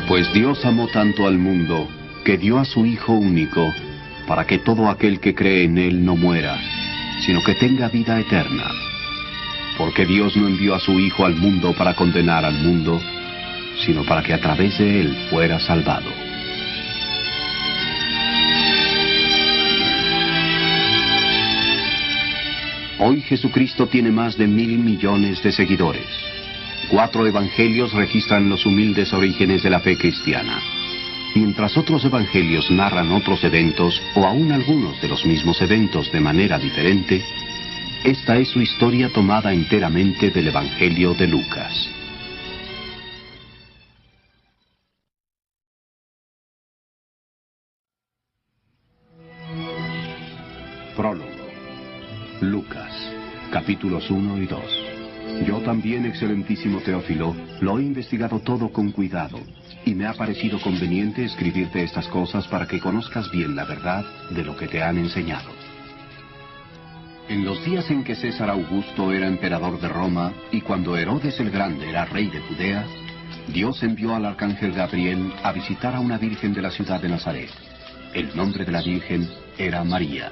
Pues Dios amó tanto al mundo, que dio a su Hijo único, para que todo aquel que cree en Él no muera, sino que tenga vida eterna. Porque Dios no envió a su Hijo al mundo para condenar al mundo, sino para que a través de Él fuera salvado. Hoy Jesucristo tiene más de 1.000 millones de seguidores. 4 evangelios registran los humildes orígenes de la fe cristiana. Mientras otros evangelios narran otros eventos, o aún algunos de los mismos eventos de manera diferente, esta es su historia tomada enteramente del Evangelio de Lucas. Prólogo. Lucas, capítulos 1 y 2. Yo también, excelentísimo Teófilo, lo he investigado todo con cuidado, y me ha parecido conveniente escribirte estas cosas para que conozcas bien la verdad de lo que te han enseñado. En los días en que César Augusto era emperador de Roma, y cuando Herodes el Grande era rey de Judea, Dios envió al arcángel Gabriel a visitar a una virgen de la ciudad de Nazaret. El nombre de la virgen era María.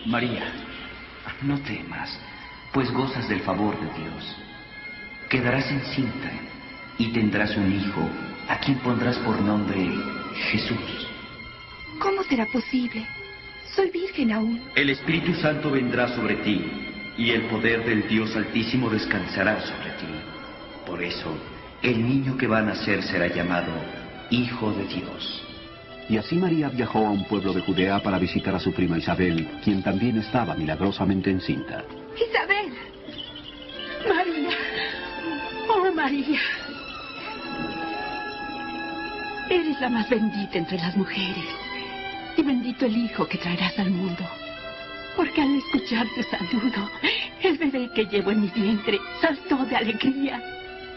María, no temas, pues gozas del favor de Dios. Quedarás encinta y tendrás un hijo, a quien pondrás por nombre Jesús. ¿Cómo será posible? Soy virgen aún. El Espíritu Santo vendrá sobre ti, y el poder del Dios Altísimo descansará sobre ti. Por eso, el niño que va a nacer será llamado Hijo de Dios. Y así María viajó a un pueblo de Judea para visitar a su prima Isabel, quien también estaba milagrosamente encinta. ¡Isabel! ¡María! ¡Oh, María! Eres la más bendita entre las mujeres, y bendito el hijo que traerás al mundo. Porque al escuchar tu saludo, el bebé que llevo en mi vientre saltó de alegría.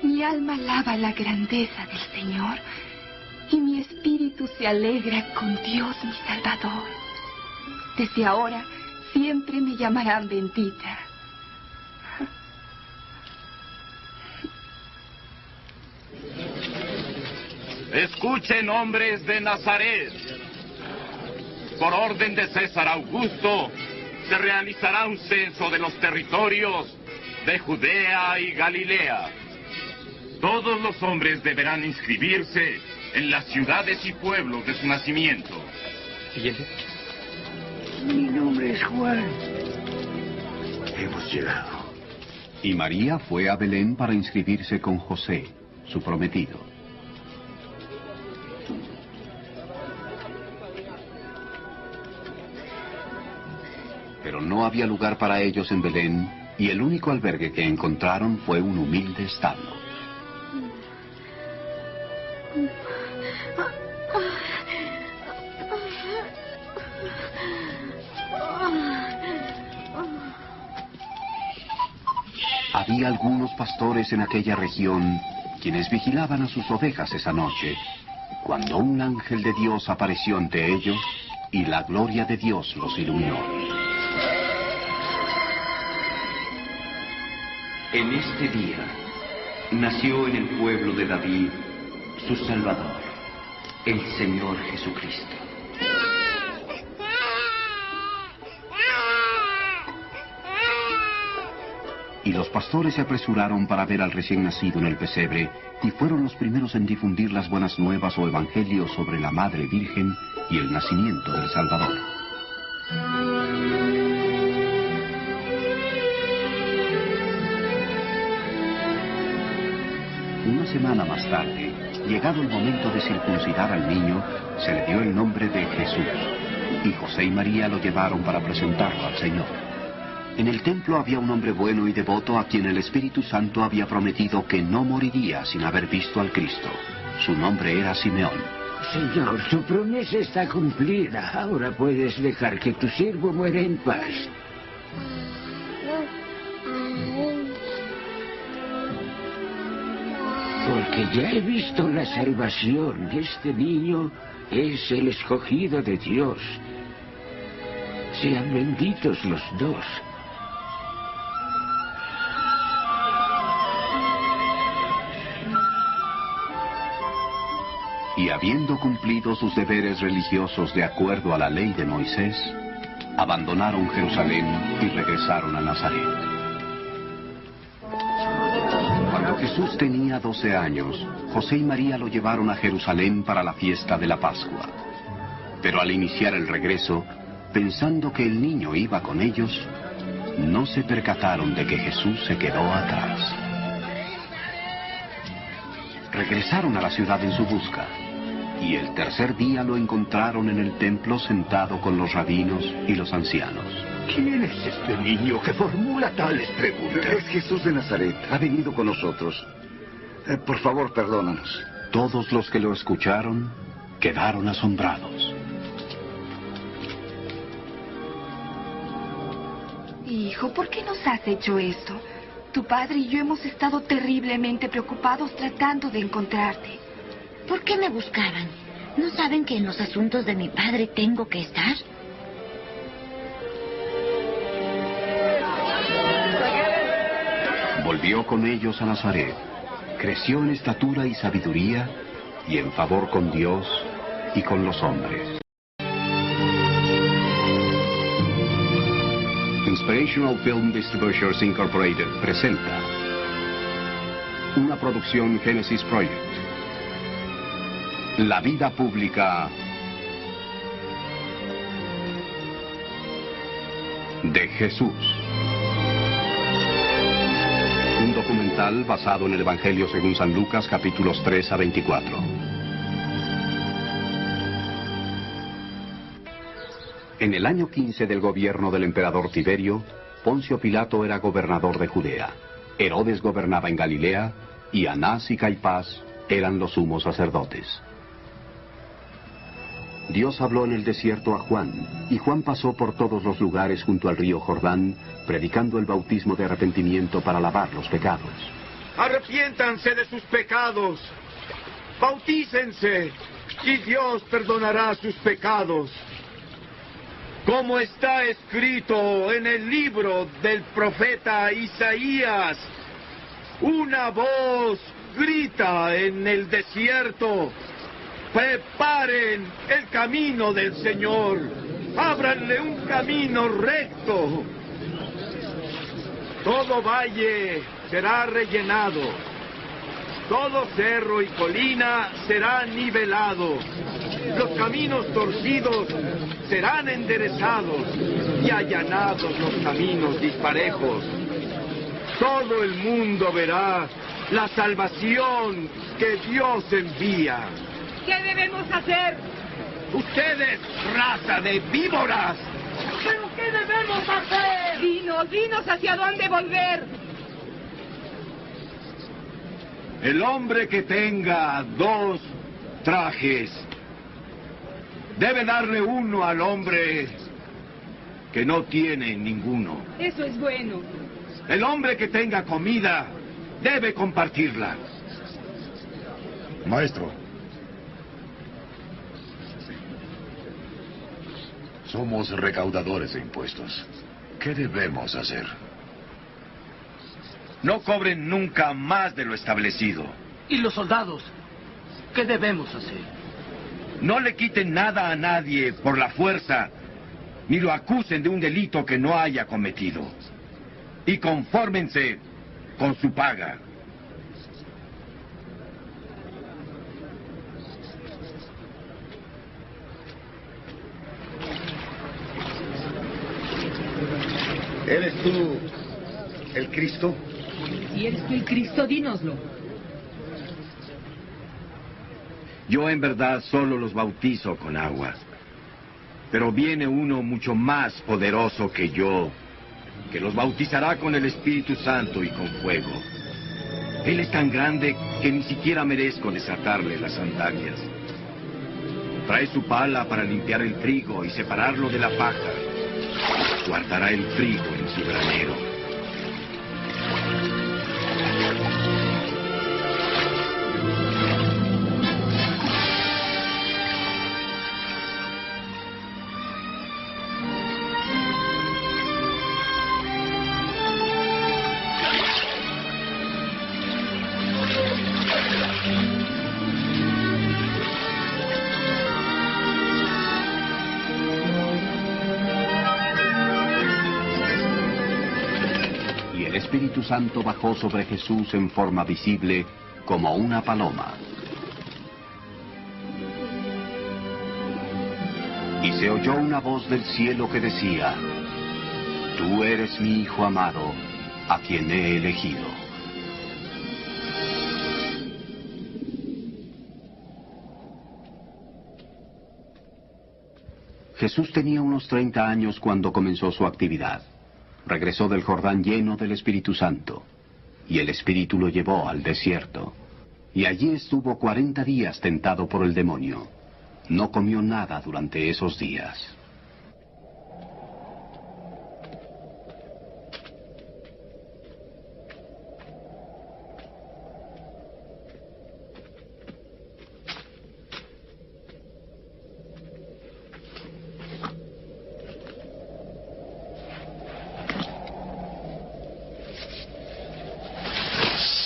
Mi alma alaba la grandeza del Señor, y mi espíritu se alegra con Dios mi Salvador. Desde ahora siempre me llamarán bendita. Escuchen, hombres de Nazaret. Por orden de César Augusto, se realizará un censo de los territorios de Judea y Galilea. Todos los hombres deberán inscribirse en las ciudades y pueblos de su nacimiento. Siguiente. Mi nombre es Juan. Hemos llegado. Y María fue a Belén para inscribirse con José, su prometido. Pero no había lugar para ellos en Belén, y el único albergue que encontraron fue un humilde establo. Había algunos pastores en aquella región quienes vigilaban a sus ovejas esa noche, cuando un ángel de Dios apareció ante ellos y la gloria de Dios los iluminó. En este día nació en el pueblo de David su Salvador, el Señor Jesucristo. Y los pastores se apresuraron para ver al recién nacido en el pesebre, y fueron los primeros en difundir las buenas nuevas o evangelios sobre la Madre Virgen y el nacimiento del Salvador. Una semana más tarde, llegado el momento de circuncidar al niño, se le dio el nombre de Jesús, y José y María lo llevaron para presentarlo al Señor. En el templo había un hombre bueno y devoto a quien el Espíritu Santo había prometido que no moriría sin haber visto al Cristo. Su nombre era Simeón. Señor, tu promesa está cumplida. Ahora puedes dejar que tu siervo muera en paz. Porque ya he visto la salvación de este niño es el escogido de Dios. Sean benditos los dos. Y habiendo cumplido sus deberes religiosos de acuerdo a la ley de Moisés, abandonaron Jerusalén y regresaron a Nazaret. Cuando Jesús tenía 12 años, José y María lo llevaron a Jerusalén para la fiesta de la Pascua. Pero al iniciar el regreso, pensando que el niño iba con ellos, no se percataron de que Jesús se quedó atrás. Regresaron a la ciudad en su busca, y el tercer día lo encontraron en el templo sentado con los rabinos y los ancianos. ¿Quién es este niño que formula tales preguntas? Es Jesús de Nazaret. Ha venido con nosotros. Por favor, perdónanos. Todos los que lo escucharon quedaron asombrados. Hijo, ¿por qué nos has hecho esto? Tu padre y yo hemos estado terriblemente preocupados tratando de encontrarte. ¿Por qué me buscaban? ¿No saben que en los asuntos de mi padre tengo que estar? Volvió con ellos a Nazaret, creció en estatura y sabiduría, y en favor con Dios y con los hombres. Inspirational Film Distributors Incorporated presenta una producción Genesis Project. La vida pública de Jesús. Un documental basado en el Evangelio según San Lucas, capítulos 3 a 24. En el año 15 del gobierno del emperador Tiberio, Poncio Pilato era gobernador de Judea, Herodes gobernaba en Galilea, y Anás y Caifás eran los sumos sacerdotes. Dios habló en el desierto a Juan, y Juan pasó por todos los lugares junto al río Jordán, predicando el bautismo de arrepentimiento para lavar los pecados. Arrepiéntanse de sus pecados, bautícense, y Dios perdonará sus pecados. Como está escrito en el libro del profeta Isaías, una voz grita en el desierto: preparen el camino del Señor, ábranle un camino recto. Todo valle será rellenado, todo cerro y colina será nivelado, los caminos torcidos serán enderezados y allanados los caminos disparejos. Todo el mundo verá la salvación que Dios envía. ¿Qué debemos hacer? Ustedes, raza de víboras. ¿Pero qué debemos hacer? Dinos hacia dónde volver. El hombre que tenga 2 trajes debe darle uno al hombre que no tiene ninguno. Eso es bueno. El hombre que tenga comida debe compartirla. Maestro, somos recaudadores de impuestos. ¿Qué debemos hacer? No cobren nunca más de lo establecido. ¿Y los soldados? ¿Qué debemos hacer? No le quiten nada a nadie por la fuerza, ni lo acusen de un delito que no haya cometido. Y confórmense con su paga. ¿Eres tú el Cristo? Si eres tú el Cristo, dínoslo. Yo en verdad solo los bautizo con agua. Pero viene uno mucho más poderoso que yo, que los bautizará con el Espíritu Santo y con fuego. Él es tan grande que ni siquiera merezco desatarle las sandalias. Trae su pala para limpiar el trigo y separarlo de la paja. Guardará el trigo en su granero. Espíritu Santo bajó sobre Jesús en forma visible como una paloma. Y se oyó una voz del cielo que decía: Tú eres mi Hijo amado, a quien he elegido. Jesús tenía unos 30 años cuando comenzó su actividad. Regresó del Jordán lleno del Espíritu Santo, y el Espíritu lo llevó al desierto. Y allí estuvo 40 días tentado por el demonio. No comió nada durante esos días.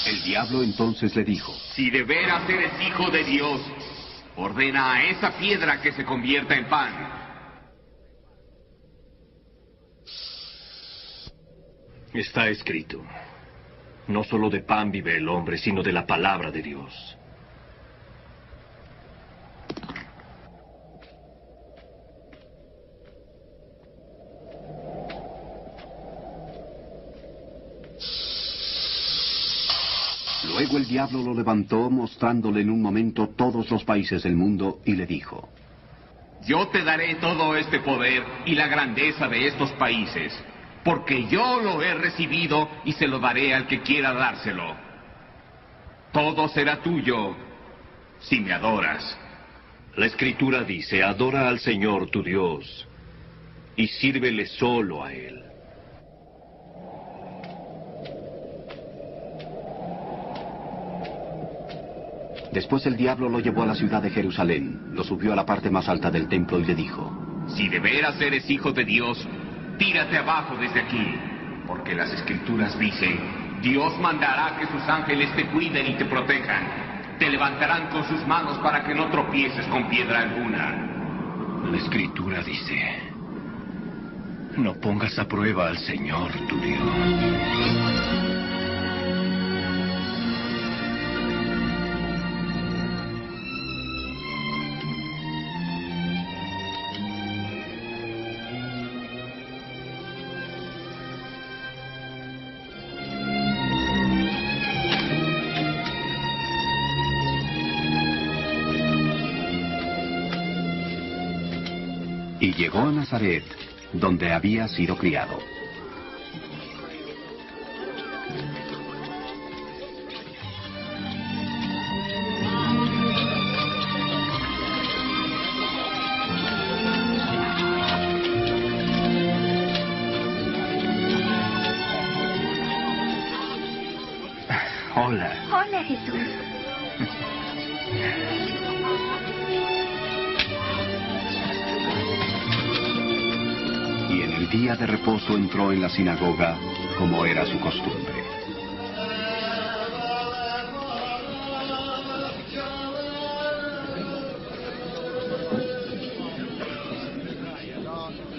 El diablo entonces le dijo: Si de veras eres hijo de Dios, ordena a esa piedra que se convierta en pan. Está escrito: no solo de pan vive el hombre, sino de la palabra de Dios. Luego el diablo lo levantó, mostrándole en un momento todos los países del mundo, y le dijo: Yo te daré todo este poder y la grandeza de estos países, porque yo lo he recibido y se lo daré al que quiera dárselo. Todo será tuyo si me adoras. La Escritura dice: adora al Señor tu Dios y sírvele solo a Él. Después el diablo lo llevó a la ciudad de Jerusalén, lo subió a la parte más alta del templo y le dijo: Si de veras eres hijo de Dios, tírate abajo desde aquí, porque las Escrituras dicen: Dios mandará que sus ángeles te cuiden y te protejan. Te levantarán con sus manos para que no tropieces con piedra alguna. La Escritura dice: no pongas a prueba al Señor tu Dios. Y llegó a Nazaret, donde había sido criado. Hola. Hola, Jesús. Y en el día de reposo entró en la sinagoga, como era su costumbre.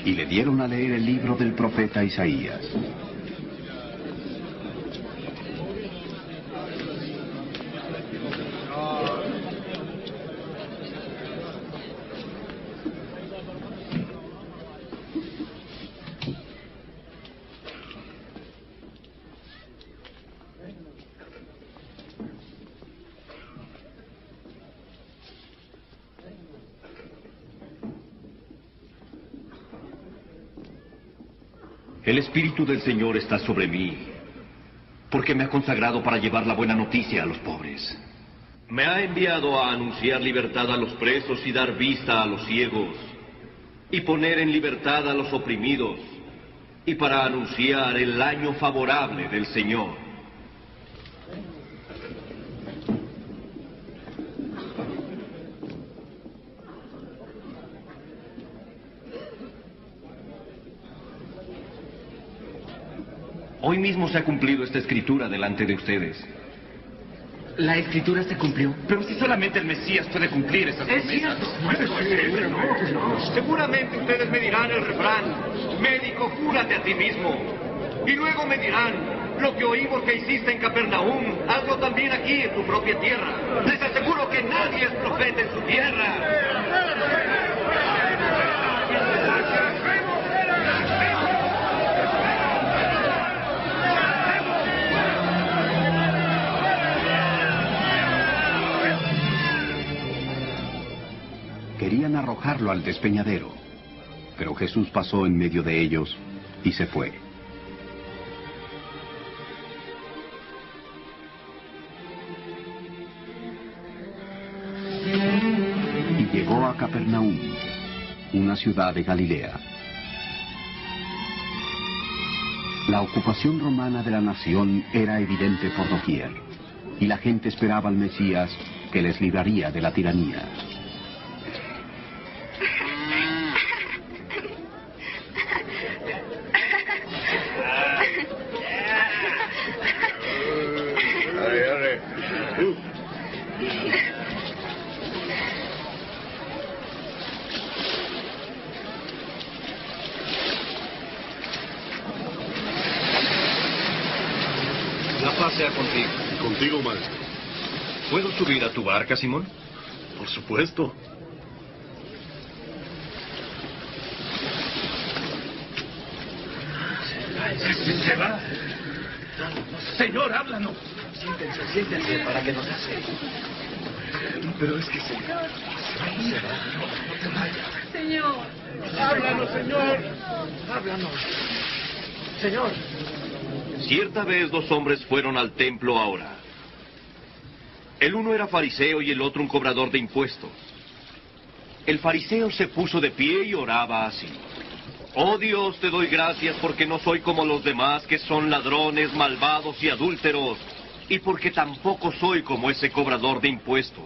Y le dieron a leer el libro del profeta Isaías. El Espíritu del Señor está sobre mí, porque me ha consagrado para llevar la buena noticia a los pobres. Me ha enviado a anunciar libertad a los presos y dar vista a los ciegos, y poner en libertad a los oprimidos, y para anunciar el año favorable del Señor. Hoy mismo se ha cumplido esta escritura delante de ustedes. La Escritura se cumplió. Pero si solamente el Mesías puede cumplir esas promesas. Seguramente ustedes me dirán el refrán: médico, cúrate a ti mismo. Y luego me dirán: Lo que oímos que hiciste en Capernaum, hazlo también aquí, en tu propia tierra. Les aseguro que nadie es profeta en su tierra. Querían arrojarlo al despeñadero, pero Jesús pasó en medio de ellos y se fue. Y llegó a Capernaum, una ciudad de Galilea. La ocupación romana de la nación era evidente por doquier, y la gente esperaba al Mesías que les libraría de la tiranía. La paz sea contigo. Contigo, maestro. ¿Puedo subir a tu barca, Simón? Por supuesto. Se va. Señor, háblanos. Siéntense para que nos hace. Pero es que se va. No te vayas. Señor. Háblanos, Señor. Háblanos. Señor. Cierta vez 2 hombres fueron al templo a orar. El uno era fariseo y el otro un cobrador de impuestos. El fariseo se puso de pie y oraba así: Oh Dios, te doy gracias porque no soy como los demás que son ladrones, malvados y adúlteros, y porque tampoco soy como ese cobrador de impuestos.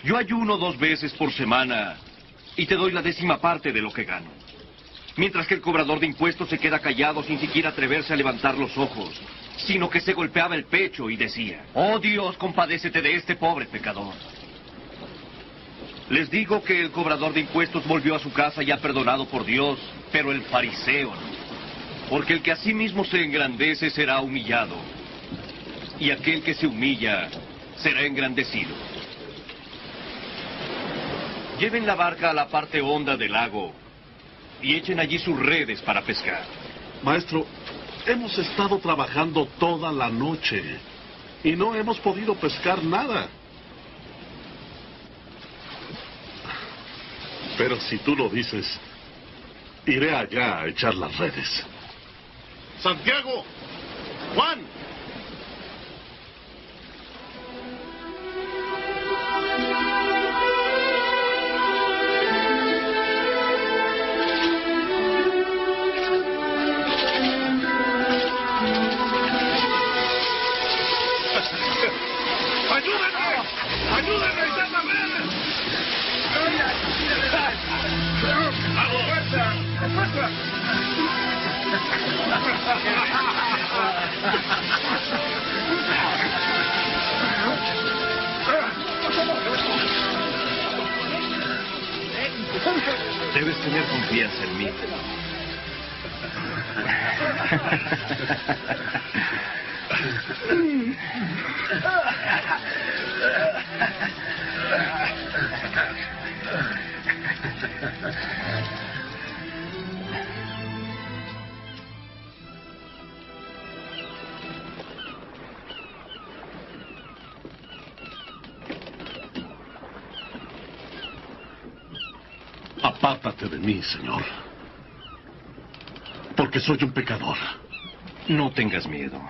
Yo ayuno 2 veces por semana y te doy la 10ª parte de lo que gano. Mientras que el cobrador de impuestos se queda callado sin siquiera atreverse a levantar los ojos, sino que se golpeaba el pecho y decía: Oh Dios, compadécete de este pobre pecador. Les digo que el cobrador de impuestos volvió a su casa ya perdonado por Dios, pero el fariseo no. Porque el que a sí mismo se engrandece será humillado, y aquel que se humilla será engrandecido. Lleven la barca a la parte honda del lago y echen allí sus redes para pescar. Maestro, hemos estado trabajando toda la noche y no hemos podido pescar nada. Pero si tú lo dices, iré allá a echar las redes. Santiago, Juan. Debes tener confianza en mí. Apártate de mí, Señor, porque soy un pecador. No tengas miedo.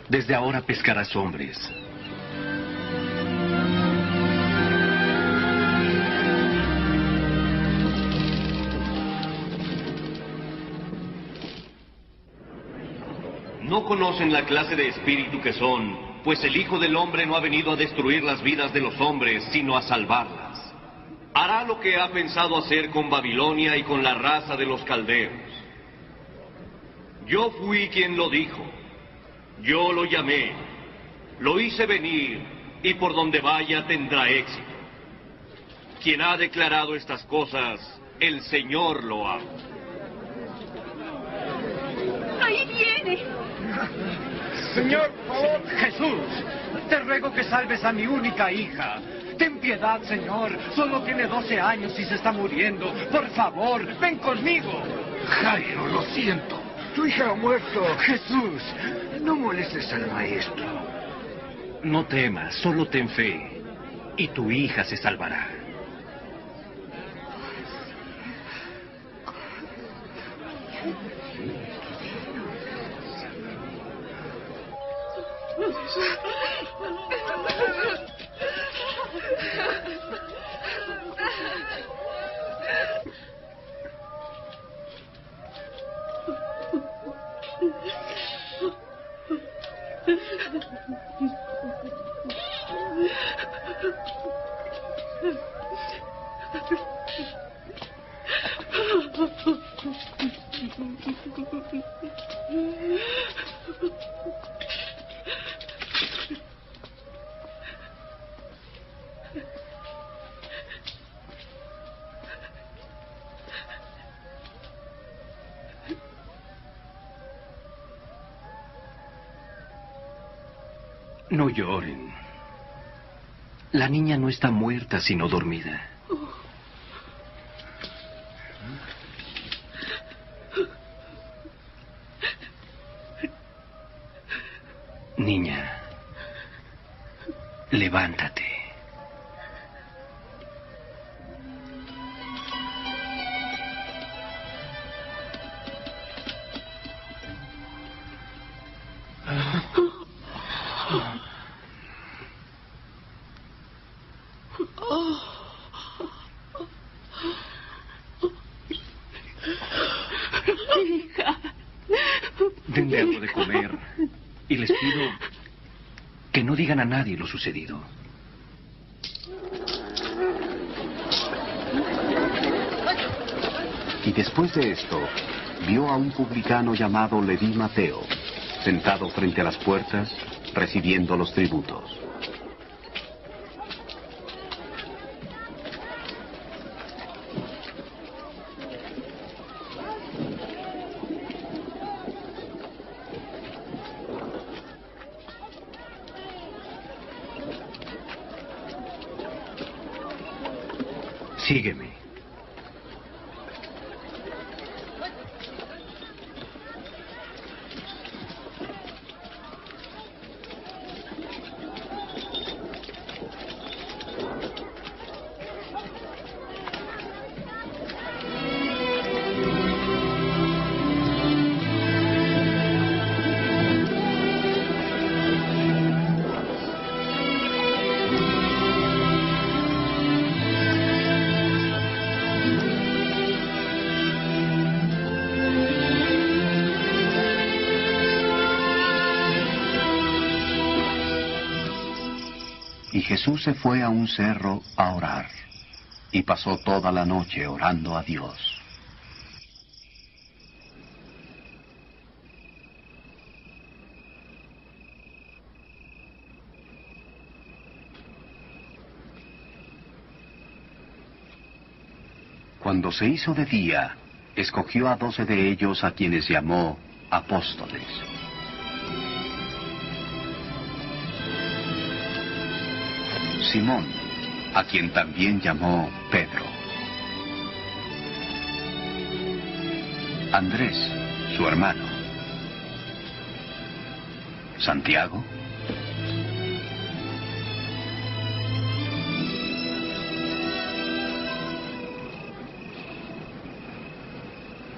Desde ahora pescarás hombres. No conocen la clase de espíritu que son, pues el Hijo del Hombre no ha venido a destruir las vidas de los hombres, sino a salvarlas. Hará lo que ha pensado hacer con Babilonia y con la raza de los caldeos. Yo fui quien lo dijo. Yo lo llamé. Lo hice venir y por donde vaya tendrá éxito. Quien ha declarado estas cosas, el Señor lo ama. Hay ¡Ahí viene! Señor, por favor. Jesús, te ruego que salves a mi única hija. Ten piedad, Señor. Solo tiene 12 años y se está muriendo. Por favor, ven conmigo. Jairo, lo siento. Tu hija ha muerto. Jesús, no molestes al maestro. No temas, solo ten fe. Y tu hija se salvará. No lloren. La niña no está muerta, sino dormida. Niña, levántate. Denle algo de comer y les pido que no digan a nadie lo sucedido. Y después de esto, vio a un publicano llamado Leví Mateo, sentado frente a las puertas, recibiendo los tributos. Sígueme. Y Jesús se fue a un cerro a orar, y pasó toda la noche orando a Dios. Cuando se hizo de día, escogió a 12 de ellos, a quienes llamó apóstoles. Simón, a quien también llamó Pedro. Andrés, su hermano. Santiago.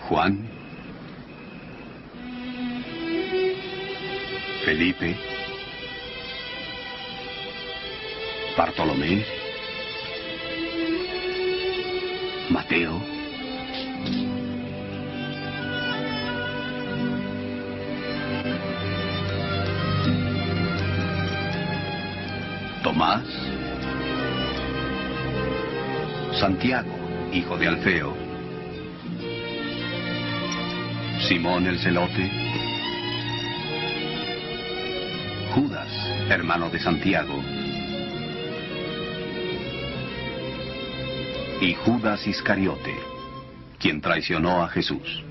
Juan. Felipe. Bartolomé, Mateo, Tomás, Santiago, hijo de Alfeo, Simón el Celote, Judas, hermano de Santiago, y Judas Iscariote, quien traicionó a Jesús.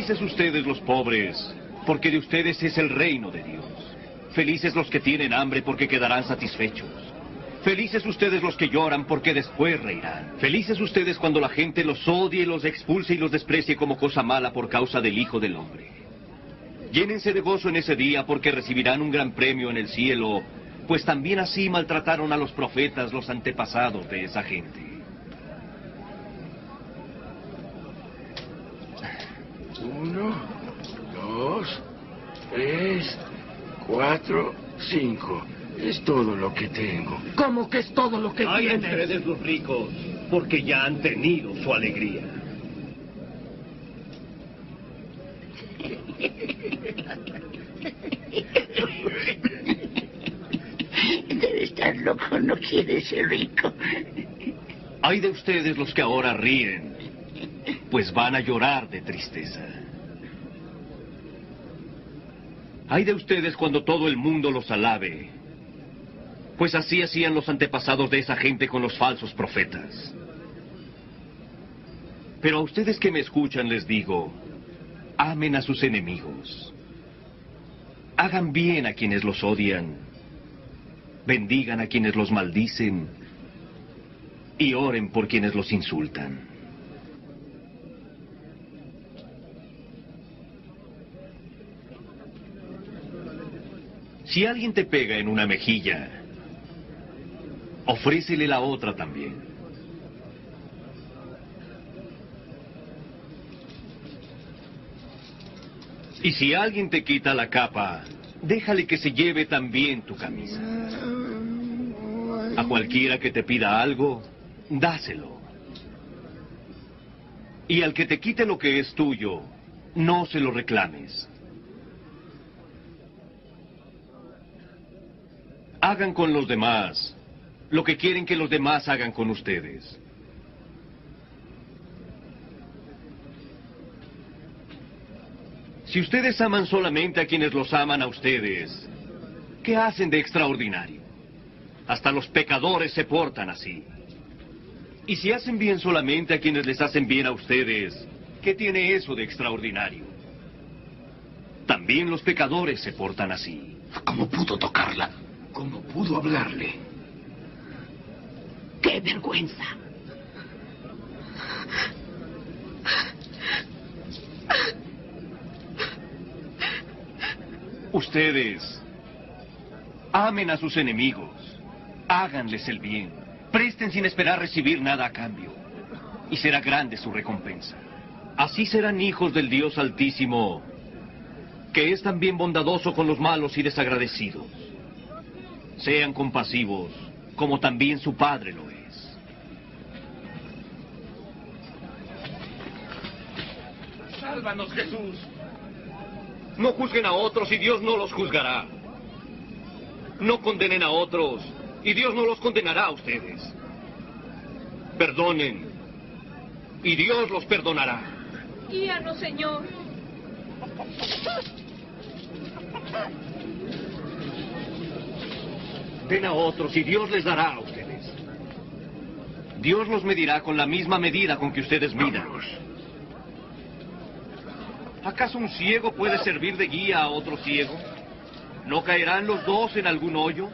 Felices ustedes los pobres, porque de ustedes es el reino de Dios. Felices los que tienen hambre, porque quedarán satisfechos. Felices ustedes los que lloran, porque después reirán. Felices ustedes cuando la gente los odie, los expulse y los desprecie como cosa mala por causa del Hijo del Hombre. Llénense de gozo en ese día, porque recibirán un gran premio en el cielo, pues también así maltrataron a los profetas, los antepasados de esa gente. 1, 2, 3, 4, 5. Es todo lo que tengo. ¿Cómo que es todo lo que Ay, tienes? ustedes los ricos, porque ya han tenido su alegría. Debe estar loco, no quiere ser rico. Hay de ustedes los que ahora ríen, pues van a llorar de tristeza. Hay de ustedes cuando todo el mundo los alabe, pues así hacían los antepasados de esa gente con los falsos profetas. Pero a ustedes que me escuchan les digo, amen a sus enemigos. Hagan bien a quienes los odian. Bendigan a quienes los maldicen. Y oren por quienes los insultan. Si alguien te pega en una mejilla, ofrécele la otra también. Y si alguien te quita la capa, déjale que se lleve también tu camisa. A cualquiera que te pida algo, dáselo. Y al que te quite lo que es tuyo, no se lo reclames. Hagan con los demás lo que quieren que los demás hagan con ustedes. Si ustedes aman solamente a quienes los aman a ustedes, ¿qué hacen de extraordinario? Hasta los pecadores se portan así. Y si hacen bien solamente a quienes les hacen bien a ustedes, ¿qué tiene eso de extraordinario? También los pecadores se portan así. ¿Cómo pudo tocarla? ¿Cómo pudo hablarle? ¡Qué vergüenza! Ustedes amen a sus enemigos, háganles el bien, presten sin esperar recibir nada a cambio, y será grande su recompensa. Así serán hijos del Dios Altísimo, que es también bondadoso con los malos y desagradecidos. Sean compasivos, como también su Padre lo es. ¡Sálvanos, Jesús! No juzguen a otros y Dios no los juzgará. No condenen a otros y Dios no los condenará a ustedes. Perdonen y Dios los perdonará. Guíanos, Señor. Den a otros y Dios les dará a ustedes. Dios los medirá con la misma medida con que ustedes midan. ¿Acaso un ciego puede servir de guía a otro ciego? ¿No caerán los dos en algún hoyo?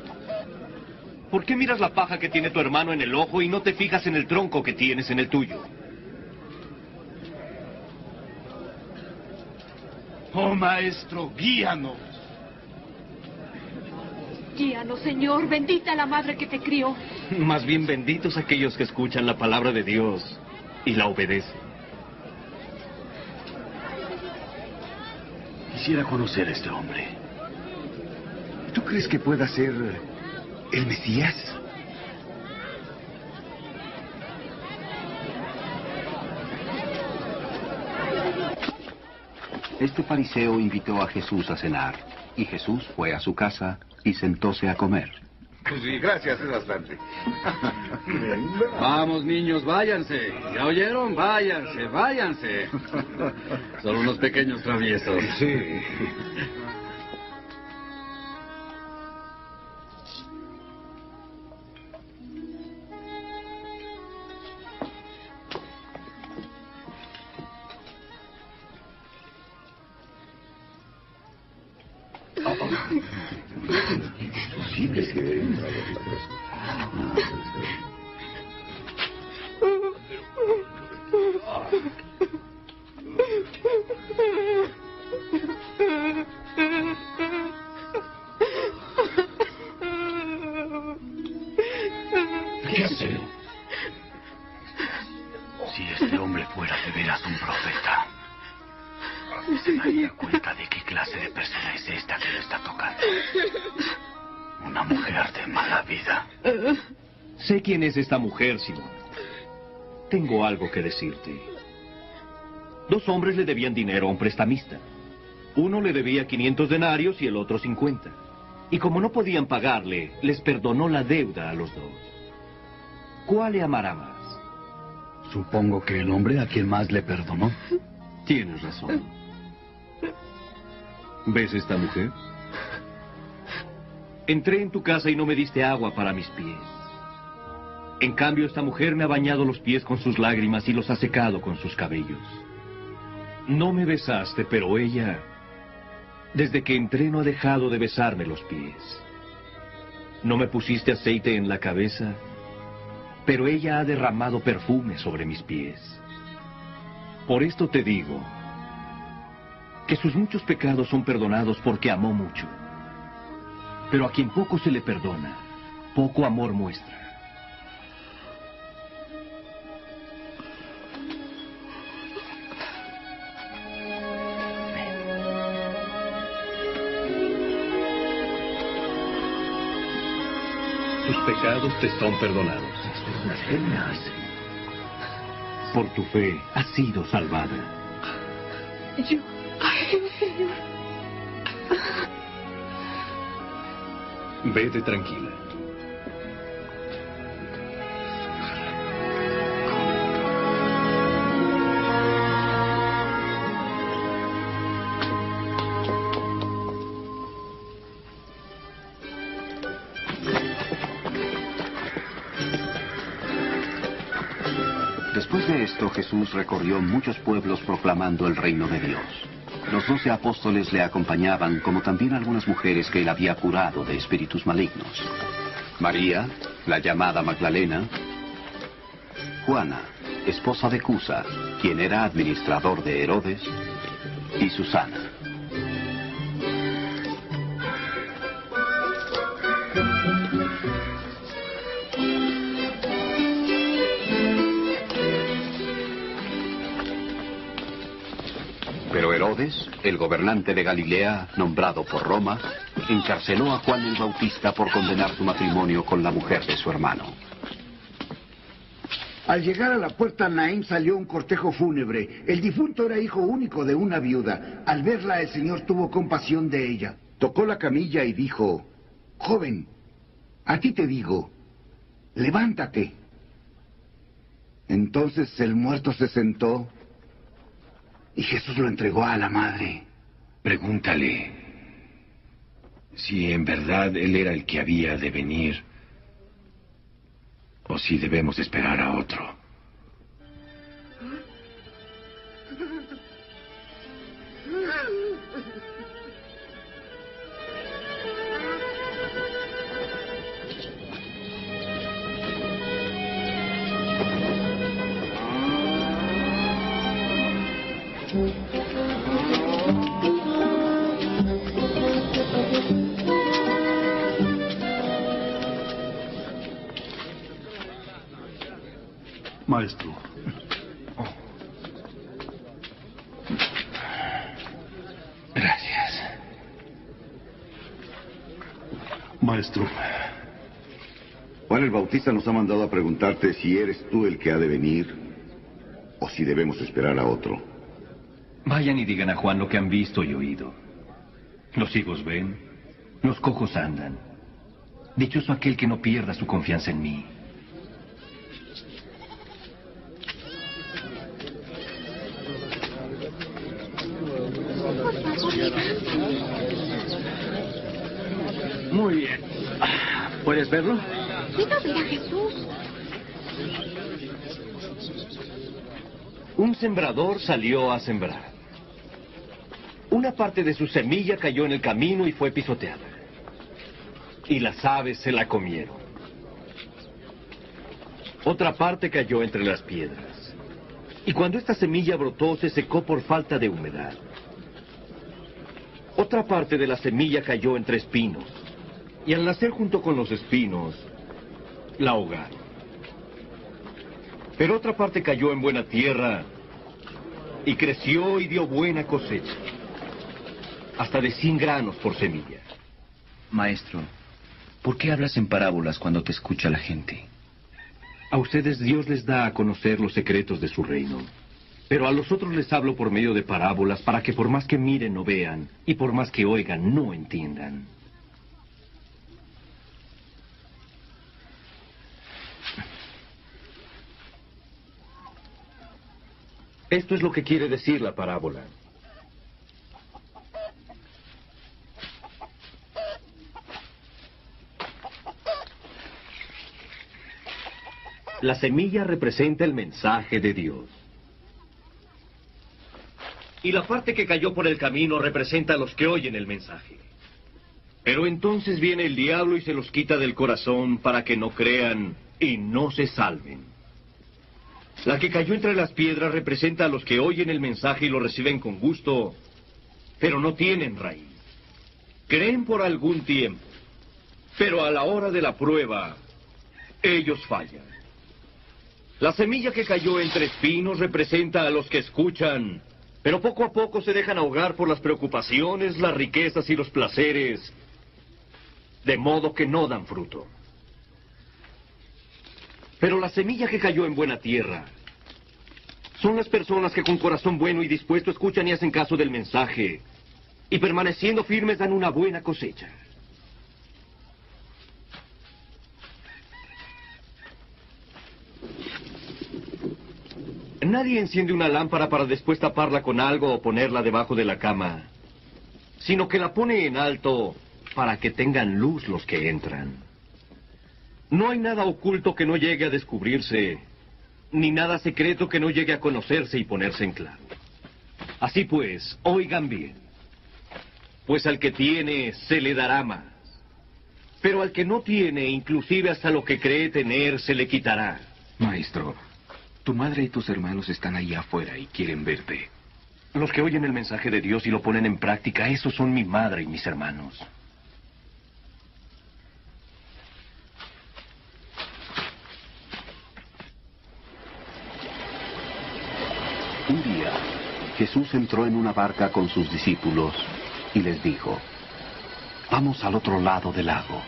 ¿Por qué miras la paja que tiene tu hermano en el ojo y no te fijas en el tronco que tienes en el tuyo? Oh, Maestro, guíanos. Guíanos, Señor. Bendita la madre que te crió. Más bien benditos aquellos que escuchan la palabra de Dios y la obedecen. Quisiera conocer a este hombre. ¿Tú crees que pueda ser el Mesías? Este fariseo invitó a Jesús a cenar, y Jesús fue a su casa y sentóse a comer. Sí, gracias, es bastante. Vamos, niños, váyanse. ¿Ya oyeron? Váyanse, váyanse. Son unos pequeños traviesos. Sí. ¿Qué hace? Si este hombre fuera de veras un profeta, se daría cuenta de qué clase de persona es esta que lo está tocando. Una mujer de mala vida. Sé quién es esta mujer, Simón. Tengo algo que decirte. 2 hombres le debían dinero a un prestamista. Uno le debía 500 denarios y el otro 50. Y como no podían pagarle, les perdonó la deuda a los 2. ¿Cuál le amará más? Supongo que el hombre a quien más le perdonó. Tienes razón. ¿Ves esta mujer? Entré en tu casa y no me diste agua para mis pies. En cambio, esta mujer me ha bañado los pies con sus lágrimas y los ha secado con sus cabellos. No me besaste, pero ella, desde que entré, no ha dejado de besarme los pies. No me pusiste aceite en la cabeza, pero ella ha derramado perfume sobre mis pies. Por esto te digo que sus muchos pecados son perdonados porque amó mucho. Pero a quien poco se le perdona, poco amor muestra. Tus pecados te son perdonados. Por tu fe has sido salvada. Yo... Vete tranquila. Después de esto, Jesús recorrió muchos pueblos proclamando el reino de Dios. Los 12 apóstoles le acompañaban, como también algunas mujeres que él había curado de espíritus malignos. María, la llamada Magdalena, Juana, esposa de Cusa, quien era administrador de Herodes, y Susana. Pero Herodes, el gobernante de Galilea, nombrado por Roma, encarceló a Juan el Bautista por condenar su matrimonio con la mujer de su hermano. Al llegar a la puerta, Naín salió un cortejo fúnebre. El difunto era hijo único de una viuda. Al verla, el Señor tuvo compasión de ella. Tocó la camilla y dijo: «Joven, a ti te digo, levántate». Entonces el muerto se sentó y Jesús lo entregó a la madre. Pregúntale si en verdad él era el que había de venir o si debemos esperar a otro. Maestro. Gracias. Maestro. Juan el Bautista nos ha mandado a preguntarte si eres tú el que ha de venir o si debemos esperar a otro. Vayan y digan a Juan lo que han visto y oído. Los ciegos ven, los cojos andan. Dichoso aquel que no pierda su confianza en mí. Muy bien. ¿Puedes verlo? Quiero ver a Jesús. Un sembrador salió a sembrar. Una parte de su semilla cayó en el camino y fue pisoteada. Y las aves se la comieron. Otra parte cayó entre las piedras. Y cuando esta semilla brotó, se secó por falta de humedad. Otra parte de la semilla cayó entre espinos. Y al nacer junto con los espinos, la ahogaron. Pero otra parte cayó en buena tierra y creció y dio buena cosecha. Hasta de 100 granos por semilla. Maestro, ¿por qué hablas en parábolas cuando te escucha la gente? A ustedes Dios les da a conocer los secretos de su reino. Pero a los otros les hablo por medio de parábolas para que por más que miren no vean y por más que oigan no entiendan. Esto es lo que quiere decir la parábola. La semilla representa el mensaje de Dios. Y la parte que cayó por el camino representa a los que oyen el mensaje. Pero entonces viene el diablo y se los quita del corazón para que no crean y no se salven. La que cayó entre las piedras representa a los que oyen el mensaje y lo reciben con gusto, pero no tienen raíz. Creen por algún tiempo, pero a la hora de la prueba, ellos fallan. La semilla que cayó entre espinos representa a los que escuchan, pero poco a poco se dejan ahogar por las preocupaciones, las riquezas y los placeres, de modo que no dan fruto. Pero la semilla que cayó en buena tierra son las personas que con corazón bueno y dispuesto escuchan y hacen caso del mensaje, y permaneciendo firmes dan una buena cosecha. Nadie enciende una lámpara para después taparla con algo o ponerla debajo de la cama, sino que la pone en alto para que tengan luz los que entran. No hay nada oculto que no llegue a descubrirse, ni nada secreto que no llegue a conocerse y ponerse en claro. Así pues, oigan bien, pues al que tiene se le dará más, pero al que no tiene, inclusive hasta lo que cree tener, se le quitará. Maestro, tu madre y tus hermanos están ahí afuera y quieren verte. Los que oyen el mensaje de Dios y lo ponen en práctica, esos son mi madre y mis hermanos. Un día, Jesús entró en una barca con sus discípulos y les dijo: vamos al otro lado del lago.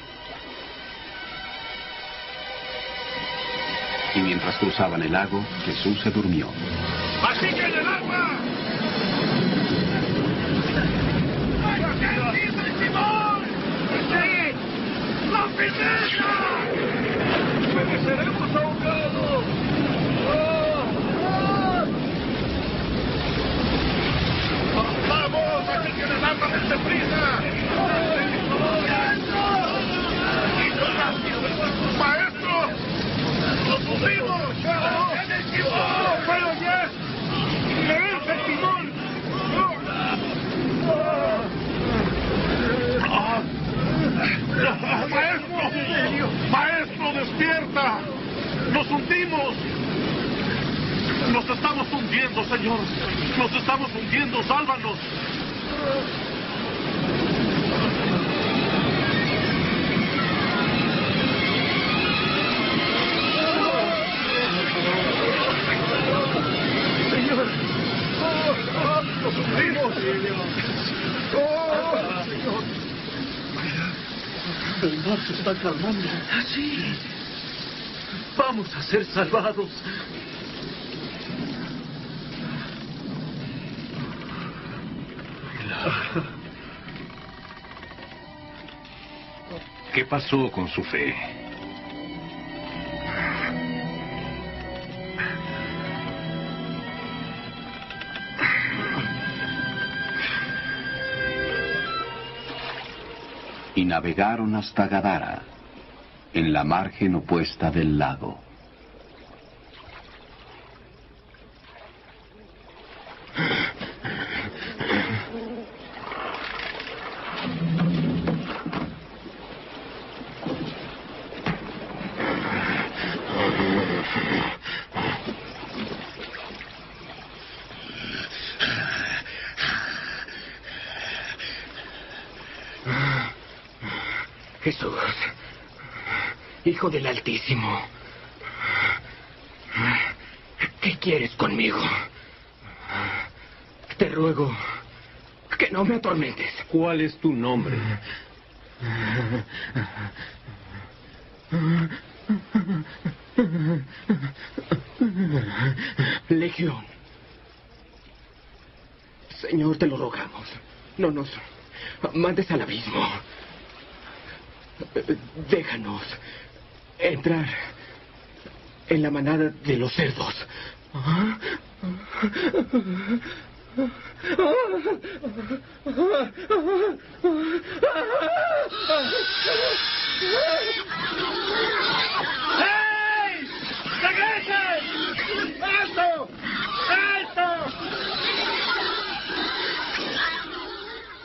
Y mientras cruzaban el lago, Jesús se durmió. ¡Así que en el agua! ¡Simón! ¡Sí! ¡La firmeza! ¡Pereceremos ahogados! ¡Vamos! ¡Así que en el agua desde prisa! ¡Maestro! ¡Los subimos! ¡En el timón! ¡Pero ya! ¡Reversa el timón! ¡Maestro! ¡Maestro, despierta! ¡Nos hundimos! ¡Nos estamos hundiendo, Señor! ¡Nos estamos hundiendo! ¡Sálvanos! Señor, nos hundimos. Señor. El mar se está calmando. Sí. Vamos a ser salvados. ¿Qué pasó con su fe? Y navegaron hasta Gadara, en la margen opuesta del lago. Jesús, Hijo del Altísimo, ¿qué quieres conmigo? Te ruego que no me atormentes. ¿Cuál es tu nombre? Legión. Señor, te lo rogamos. No nos mandes al abismo. Déjanos entrar en la manada de los cerdos. ¡Hey! ¡Regresen! ¡Alto! ¡Alto!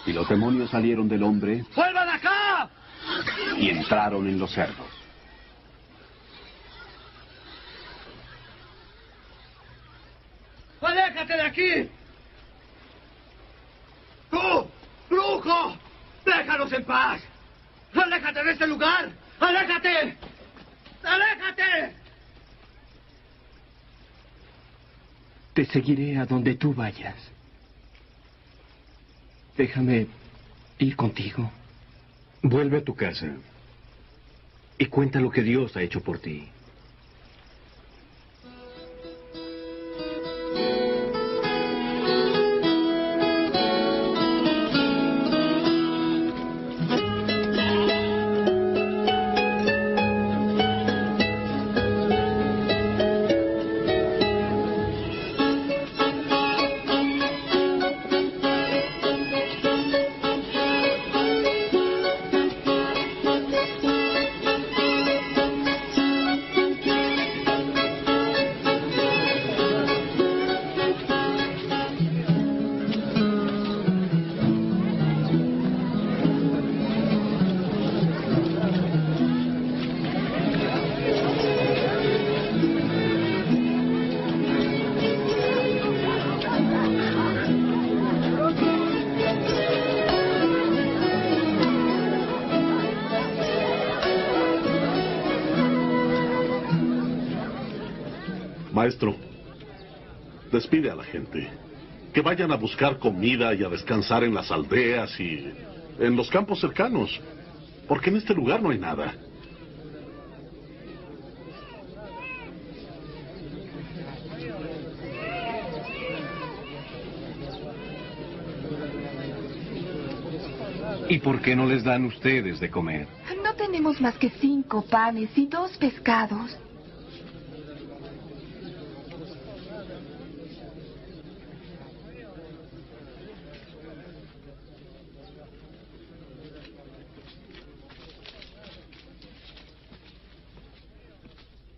Y los demonios salieron del hombre ¡Vuelvan acá! y entraron en los cerdos. ¡Aléjate de aquí! ¡Tú, brujo! ¡Déjanos en paz! ¡Aléjate de este lugar! ¡Aléjate! ¡Aléjate! Te seguiré a donde tú vayas. Déjame ir contigo. Vuelve a tu casa y cuenta lo que Dios ha hecho por ti. Maestro, despide a la gente. Que vayan a buscar comida y a descansar en las aldeas y en los campos cercanos. Porque en este lugar no hay nada. ¿Y por qué no les dan ustedes de comer? No tenemos más que 5 panes y 2 pescados.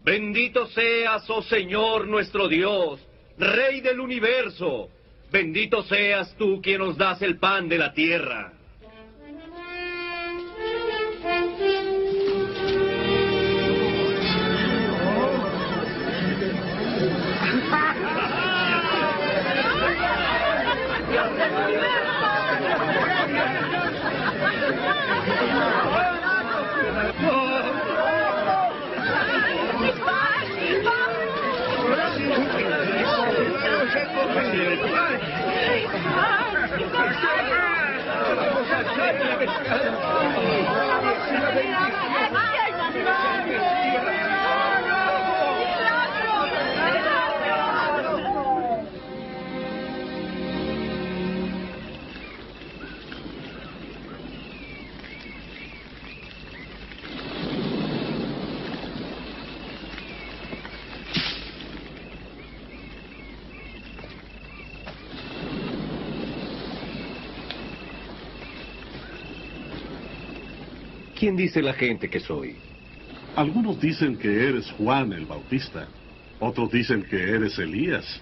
Bendito seas, oh Señor nuestro Dios, Rey del universo. Bendito seas tú quien nos das el pan de la tierra. ¿Quién dice la gente que soy? Algunos dicen que eres Juan el Bautista. Otros dicen que eres Elías.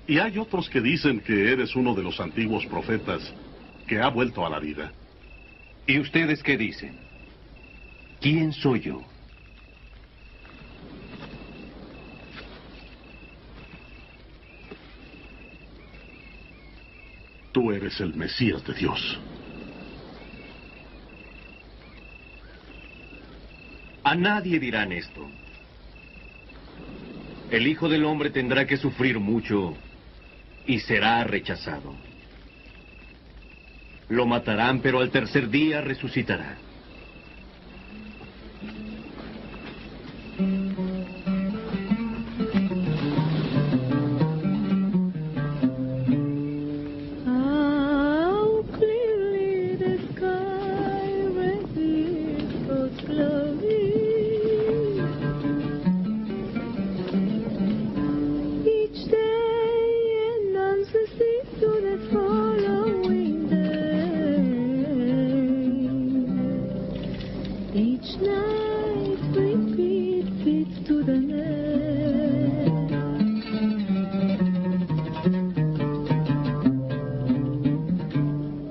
Y hay otros que dicen que eres uno de los antiguos profetas que ha vuelto a la vida. ¿Y ustedes qué dicen? ¿Quién soy yo? Tú eres el Mesías de Dios. A nadie dirán esto. El Hijo del Hombre tendrá que sufrir mucho y será rechazado. Lo matarán, pero al tercer día resucitará.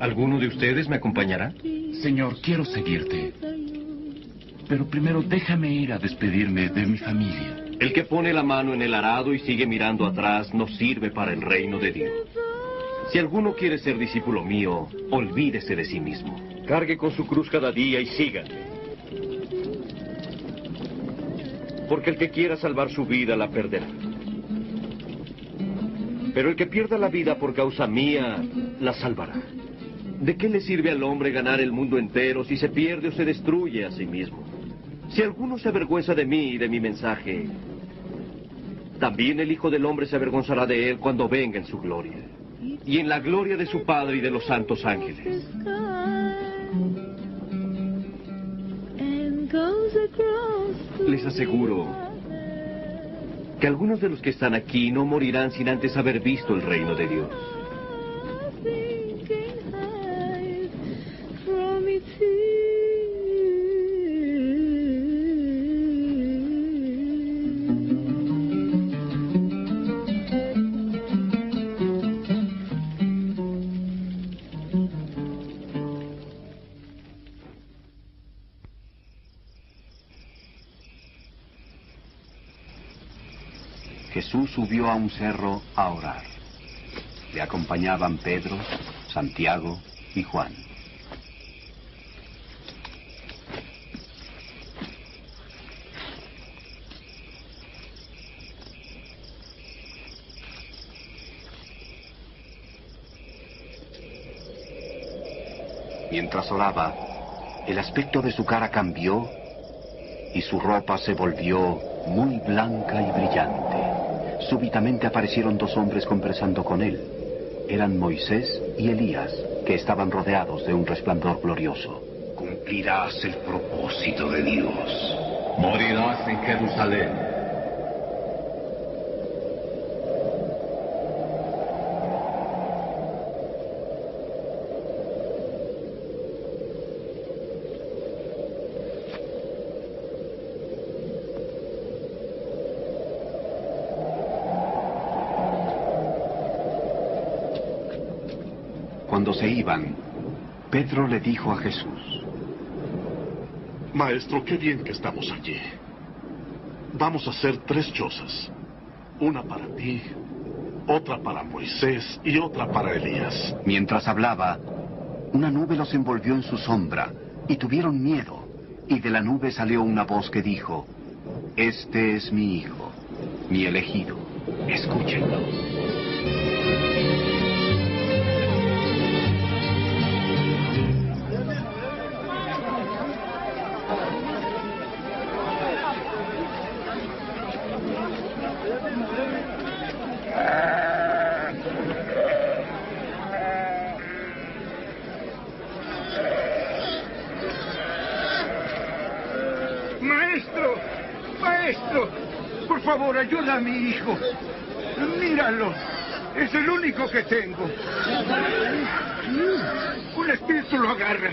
¿Alguno de ustedes me acompañará? Señor, quiero seguirte. Pero primero déjame ir a despedirme de mi familia. El que pone la mano en el arado y sigue mirando atrás no sirve para el reino de Dios. Si alguno quiere ser discípulo mío, olvídese de sí mismo. Cargue con su cruz cada día y síganme. Porque el que quiera salvar su vida la perderá. Pero el que pierda la vida por causa mía, la salvará. ¿De qué le sirve al hombre ganar el mundo entero si se pierde o se destruye a sí mismo? Si alguno se avergüenza de mí y de mi mensaje, también el Hijo del Hombre se avergonzará de él cuando venga en su gloria. Y en la gloria de su Padre y de los santos ángeles. Les aseguro que algunos de los que están aquí no morirán sin antes haber visto el reino de Dios. Jesús subió a un cerro a orar. Le acompañaban Pedro, Santiago y Juan. Mientras oraba, el aspecto de su cara cambió y su ropa se volvió muy blanca y brillante. Súbitamente aparecieron dos hombres conversando con él. Eran Moisés y Elías, que estaban rodeados de un resplandor glorioso. Cumplirás el propósito de Dios. Morirás en Jerusalén. Cuando se iban, Pedro le dijo a Jesús: Maestro, qué bien que estamos allí. Vamos a hacer 3 chozas. Una para ti, otra para Moisés y otra para Elías. Mientras hablaba, una nube los envolvió en su sombra y tuvieron miedo. Y de la nube salió una voz que dijo: Este es mi hijo, mi elegido. Escúchenlo. Maestro, por favor, ayuda a mi hijo. Míralo, es el único que tengo. Un espíritu lo agarra.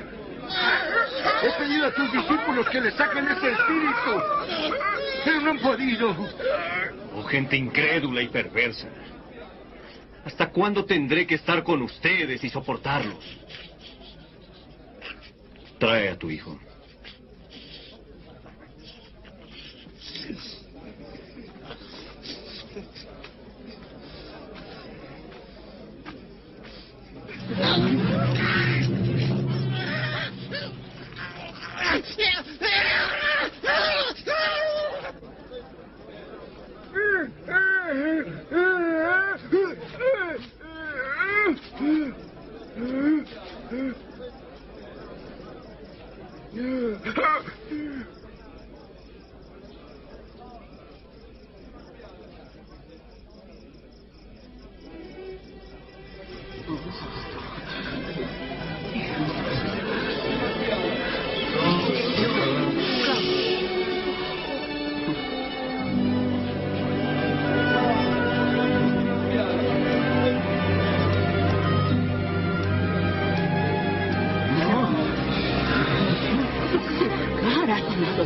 He pedido a tus discípulos que le saquen ese espíritu, pero no han podido. Oh, gente incrédula y perversa. ¿Hasta cuándo tendré que estar con ustedes y soportarlos? Trae a tu hijo.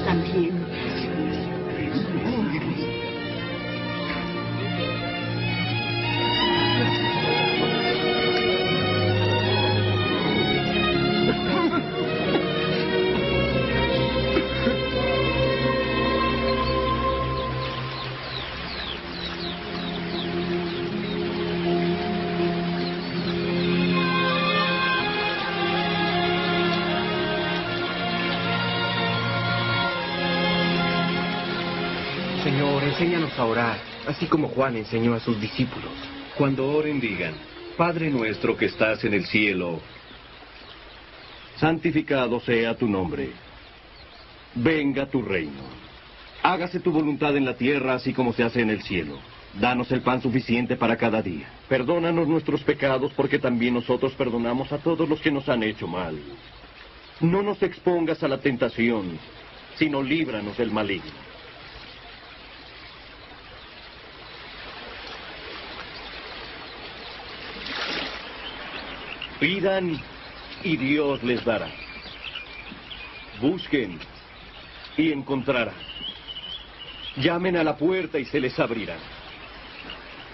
También. Señor, enséñanos a orar, así como Juan enseñó a sus discípulos. Cuando oren, digan: Padre nuestro que estás en el cielo, santificado sea tu nombre. Venga tu reino. Hágase tu voluntad en la tierra, así como se hace en el cielo. Danos el pan suficiente para cada día. Perdónanos nuestros pecados, porque también nosotros perdonamos a todos los que nos han hecho mal. No nos expongas a la tentación, sino líbranos del maligno. Pidan y Dios les dará. Busquen y encontrarán. Llamen a la puerta y se les abrirá.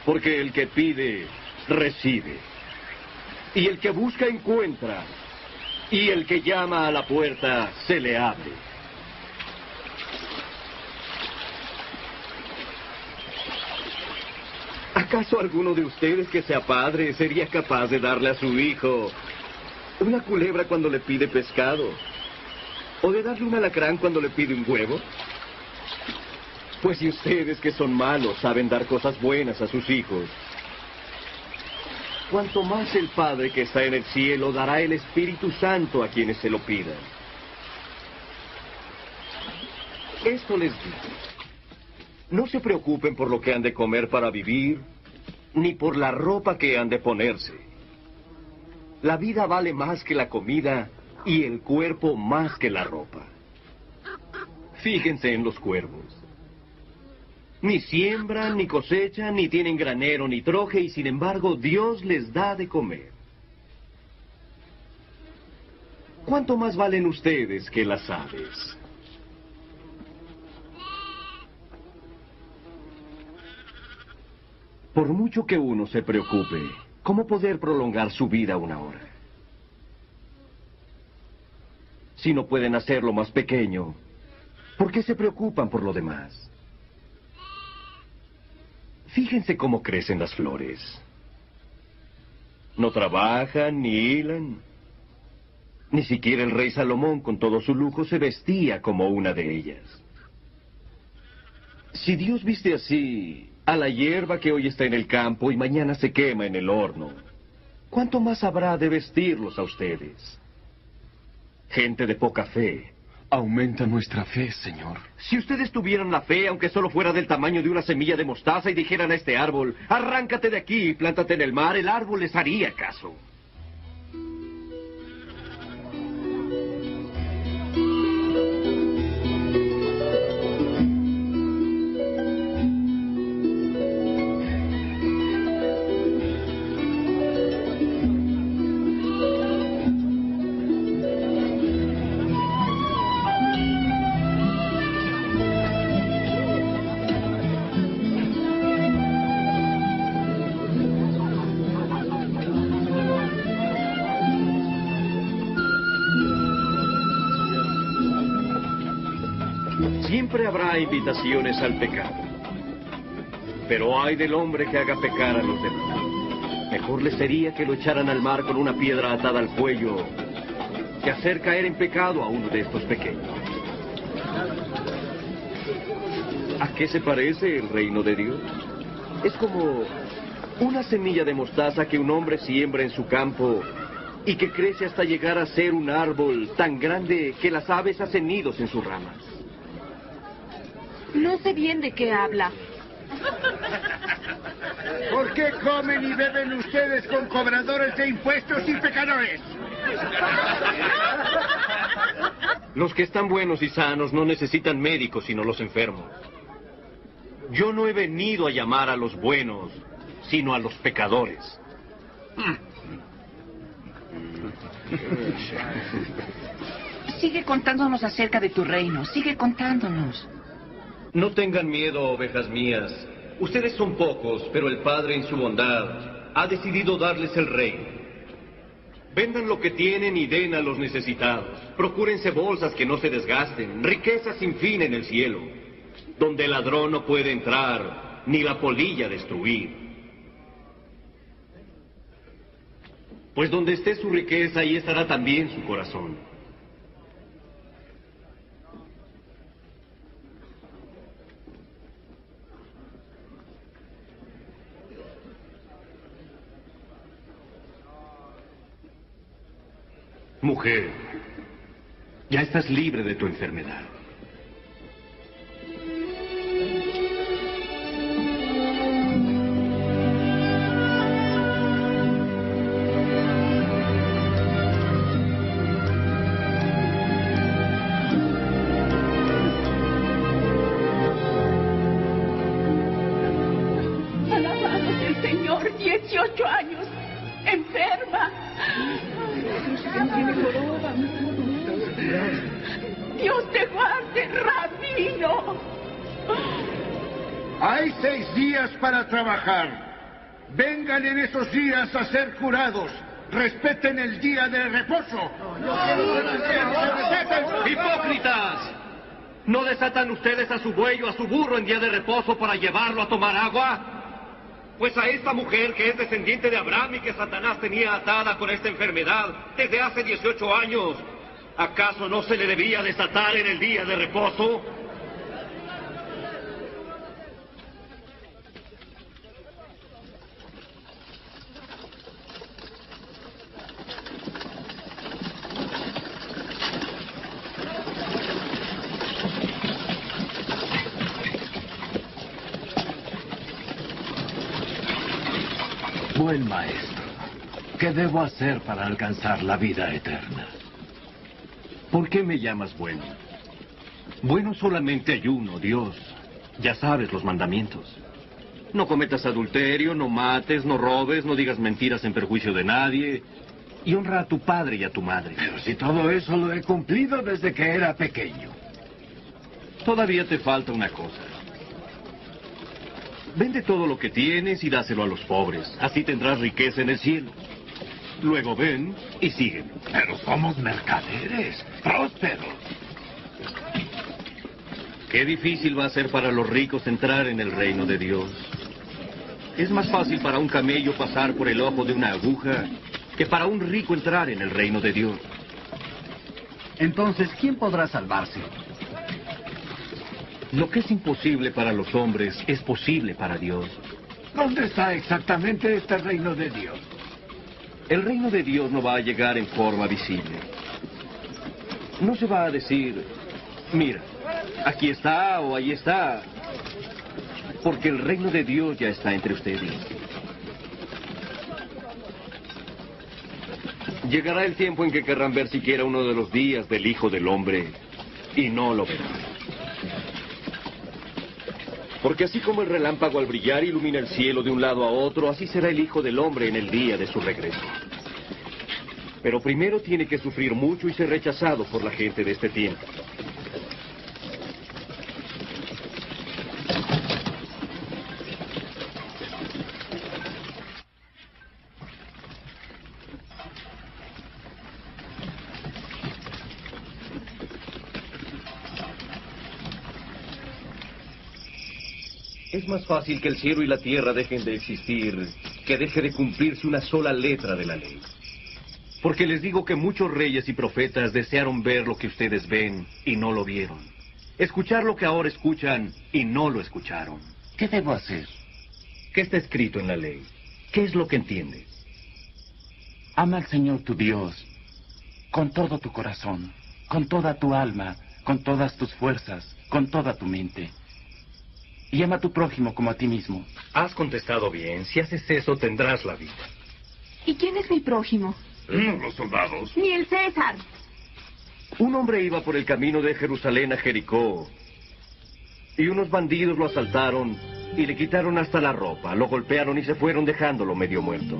Porque el que pide, recibe. Y el que busca, encuentra. Y el que llama a la puerta, se le abre. ¿Acaso alguno de ustedes que sea padre sería capaz de darle a su hijo una culebra cuando le pide pescado? ¿O de darle un alacrán cuando le pide un huevo? Pues si ustedes que son malos saben dar cosas buenas a sus hijos, cuanto más el Padre que está en el cielo dará el Espíritu Santo a quienes se lo pidan. Esto les digo: no se preocupen por lo que han de comer para vivir, ni por la ropa que han de ponerse. La vida vale más que la comida y el cuerpo más que la ropa. Fíjense en los cuervos. Ni siembran, ni cosechan, ni tienen granero, ni troje, y sin embargo Dios les da de comer. ¿Cuánto más valen ustedes que las aves? Por mucho que uno se preocupe, ¿cómo poder prolongar su vida una hora? Si no pueden hacer lo más pequeño, ¿por qué se preocupan por lo demás? Fíjense cómo crecen las flores. No trabajan ni hilan. Ni siquiera el rey Salomón, con todo su lujo, se vestía como una de ellas. Si Dios viste así a la hierba que hoy está en el campo y mañana se quema en el horno, ¿cuánto más habrá de vestirlos a ustedes? Gente de poca fe. Aumenta nuestra fe, Señor. Si ustedes tuvieran la fe, aunque solo fuera del tamaño de una semilla de mostaza, y dijeran a este árbol: arráncate de aquí y plántate en el mar, el árbol les haría caso. Siempre habrá invitaciones al pecado. Pero ay del hombre que haga pecar a los demás. Mejor le sería que lo echaran al mar con una piedra atada al cuello que hacer caer en pecado a uno de estos pequeños. ¿A qué se parece el reino de Dios? Es como una semilla de mostaza que un hombre siembra en su campo y que crece hasta llegar a ser un árbol tan grande que las aves hacen nidos en sus ramas. No sé bien de qué habla. ¿Por qué comen y beben ustedes con cobradores de impuestos y pecadores? Los que están buenos y sanos no necesitan médicos sino los enfermos. Yo no he venido a llamar a los buenos, sino a los pecadores. Sigue contándonos acerca de tu reino, sigue contándonos. No tengan miedo, ovejas mías. Ustedes son pocos, pero el Padre en su bondad ha decidido darles el reino. Vendan lo que tienen y den a los necesitados. Procúrense bolsas que no se desgasten, riquezas sin fin en el cielo, donde el ladrón no puede entrar, ni la polilla destruir. Pues donde esté su riqueza, ahí estará también su corazón. Mujer, ya estás libre de tu enfermedad. Alabado sea el Señor, 18 años, enferma. Dios te guarde, rabino. Hay 6 días para trabajar. Vengan en esos días a ser curados. Respeten el día de reposo. ¡Hipócritas! ¿No desatan ustedes a su buey o a su burro en día de reposo para llevarlo a tomar agua? Pues a esta mujer que es descendiente de Abraham y que Satanás tenía atada con esta enfermedad desde hace 18 años, ¿acaso no se le debía desatar en el día de reposo? Buen maestro, ¿qué debo hacer para alcanzar la vida eterna? ¿Por qué me llamas bueno? Bueno solamente hay uno, Dios. Ya sabes los mandamientos. No cometas adulterio, no mates, no robes, no digas mentiras en perjuicio de nadie. Y honra a tu padre y a tu madre. Pero si todo eso lo he cumplido desde que era pequeño. Todavía te falta una cosa. Vende todo lo que tienes y dáselo a los pobres. Así tendrás riqueza en el cielo. Luego ven y sígueme. Pero somos mercaderes, prósperos. Qué difícil va a ser para los ricos entrar en el reino de Dios. Es más fácil para un camello pasar por el ojo de una aguja que para un rico entrar en el reino de Dios. Entonces, ¿quién podrá salvarse? Lo que es imposible para los hombres es posible para Dios. ¿Dónde está exactamente este reino de Dios? El reino de Dios no va a llegar en forma visible. No se va a decir, mira, aquí está o ahí está, porque el reino de Dios ya está entre ustedes. Llegará el tiempo en que querrán ver siquiera uno de los días del Hijo del Hombre, y no lo verán. Porque así como el relámpago al brillar ilumina el cielo de un lado a otro, así será el Hijo del Hombre en el día de su regreso. Pero primero tiene que sufrir mucho y ser rechazado por la gente de este tiempo. Es más fácil que el cielo y la tierra dejen de existir que deje de cumplirse una sola letra de la ley. Porque les digo que muchos reyes y profetas desearon ver lo que ustedes ven y no lo vieron. Escuchar lo que ahora escuchan y no lo escucharon. ¿Qué debo hacer? ¿Qué está escrito en la ley? ¿Qué es lo que entiendes? Ama al Señor tu Dios con todo tu corazón, con toda tu alma, con todas tus fuerzas, con toda tu mente. Y ama a tu prójimo como a ti mismo. Has contestado bien. Si haces eso, tendrás la vida. ¿Y quién es mi prójimo? Los soldados. Ni el César. Un hombre iba por el camino de Jerusalén a Jericó, y unos bandidos lo asaltaron y le quitaron hasta la ropa, lo golpearon y se fueron dejándolo medio muerto.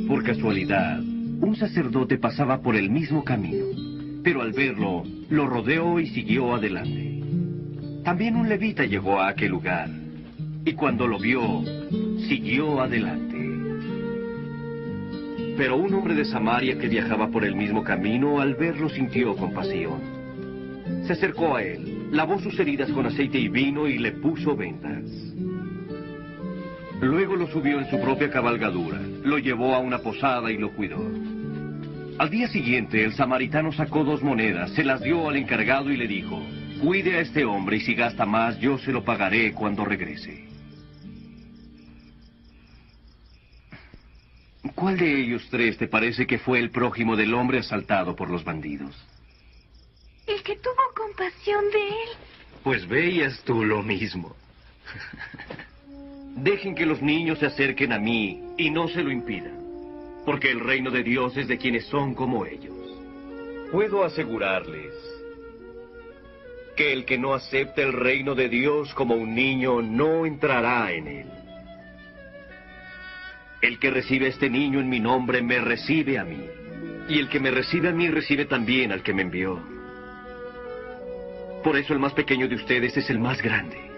Por casualidad, un sacerdote pasaba por el mismo camino, pero al verlo, lo rodeó y siguió adelante. También un levita llegó a aquel lugar, y cuando lo vio, siguió adelante. Pero un hombre de Samaria que viajaba por el mismo camino, al verlo sintió compasión. Se acercó a él, lavó sus heridas con aceite y vino y le puso vendas. Luego lo subió en su propia cabalgadura, lo llevó a una posada y lo cuidó. Al día siguiente, el samaritano sacó 2 monedas, se las dio al encargado y le dijo: cuide a este hombre y si gasta más, yo se lo pagaré cuando regrese. ¿Cuál de ellos 3 te parece que fue el prójimo del hombre asaltado por los bandidos? El que tuvo compasión de él. Pues veías tú lo mismo. Dejen que los niños se acerquen a mí y no se lo impidan, porque el reino de Dios es de quienes son como ellos. Puedo asegurarles que el que no acepte el reino de Dios como un niño no entrará en él. El que recibe a este niño en mi nombre me recibe a mí, y el que me recibe a mí recibe también al que me envió. Por eso el más pequeño de ustedes es el más grande.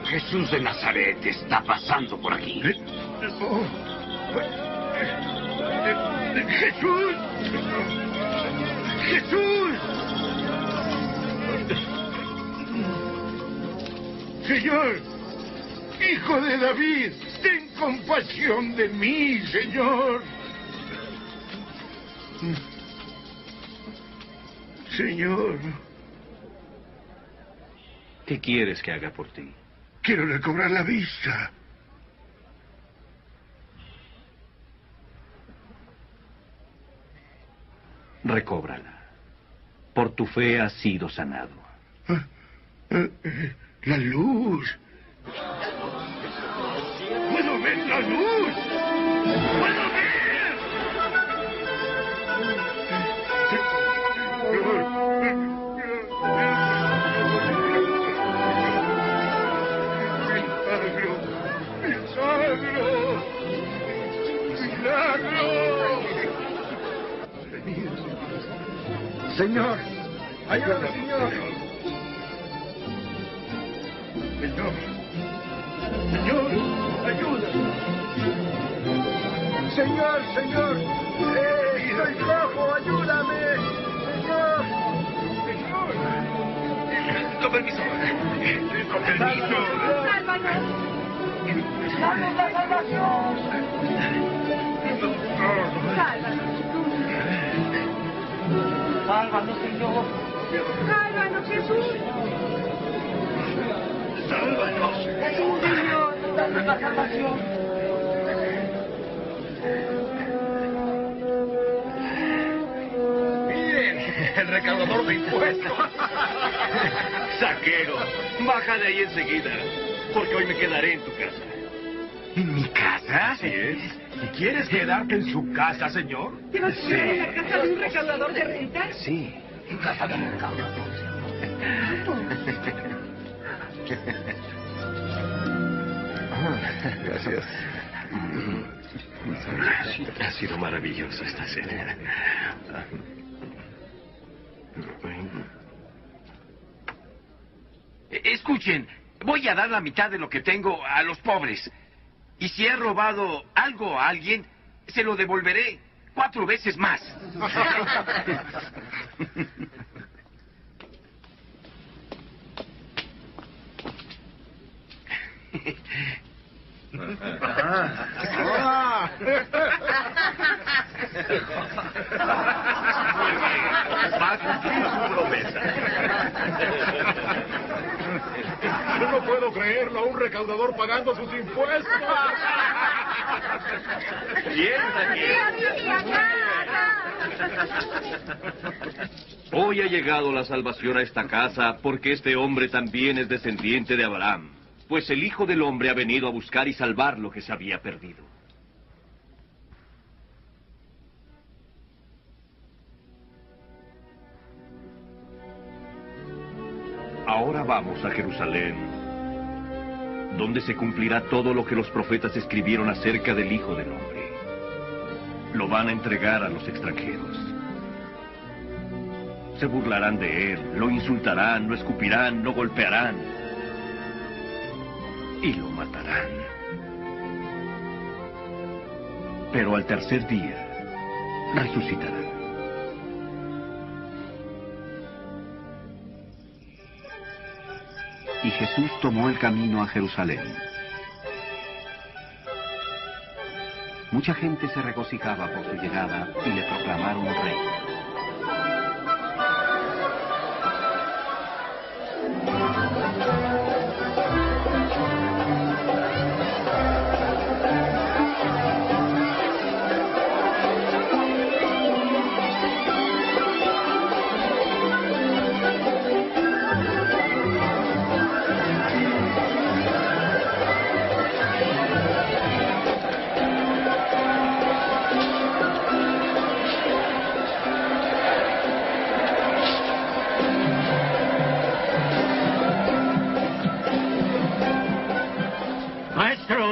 Jesús de Nazaret está pasando por aquí. ¡Jesús! ¡Jesús! Señor, Hijo de David, ten compasión de mí, Señor. Señor. ¿Qué quieres que haga por ti? Quiero recobrar la vista. Recóbrala. Por tu fe has sido sanado. La luz. ¡Puedo ver la luz! ¡Puedo ver! Señor, ayúdame, Señor. Señor, Señor, ayuda. Señor, Señor, estoy cojo, ayúdame. Señor. Señor. Con permiso. Con permiso. ¡Sálvanos! ¡Danos la salvación! ¡Sálvanos! ¡Sálvanos, Señor! ¡Sálvanos, Jesús! ¡Sálvanos! ¡Jesús, Señor! ¡Danos la salvación! ¡Miren! ¡El recaudador de impuestos! Saqueo, baja de ahí enseguida, porque hoy me quedaré en tu casa. ¿En mi casa? Así es. ¿Quieres quedarte en su casa, señor? ¿Te vas a quedar en la casa de un recaudador de renta? Sí. En casa de un recaudador. Gracias. Ha sido maravillosa esta cena. Escuchen, voy a dar la mitad de lo que tengo a los pobres. Y si he robado algo a alguien, se lo devolveré 4 veces más. Va a cumplir su promesa. Yo no puedo creerlo, un recaudador pagando sus impuestos. Hoy ha llegado la salvación a esta casa porque este hombre también es descendiente de Abraham, pues el Hijo del Hombre ha venido a buscar y salvar lo que se había perdido. Ahora vamos a Jerusalén, donde se cumplirá todo lo que los profetas escribieron acerca del Hijo del Hombre. Lo van a entregar a los extranjeros. Se burlarán de él, lo insultarán, lo escupirán, lo golpearán y lo matarán. Pero al tercer día resucitará. Y Jesús tomó el camino a Jerusalén. Mucha gente se regocijaba por su llegada y le proclamaron rey.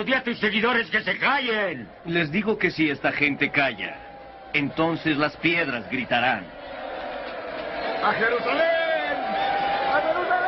Di a tus seguidores que se callen. Les digo que si esta gente calla, entonces las piedras gritarán. ¡A Jerusalén! ¡A Jerusalén!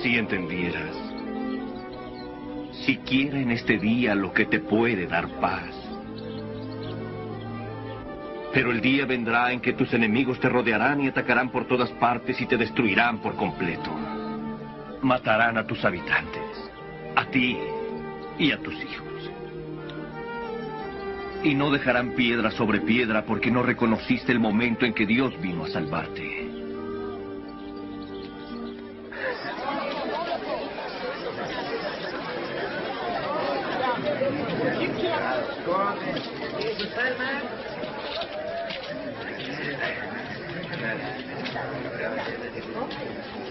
Si entendieras, siquiera en este día lo que te puede dar paz. Pero el día vendrá en que tus enemigos te rodearán y atacarán por todas partes y te destruirán por completo. Matarán a tus habitantes, a ti y a tus hijos. Y no dejarán piedra sobre piedra porque no reconociste el momento en que Dios vino a salvarte.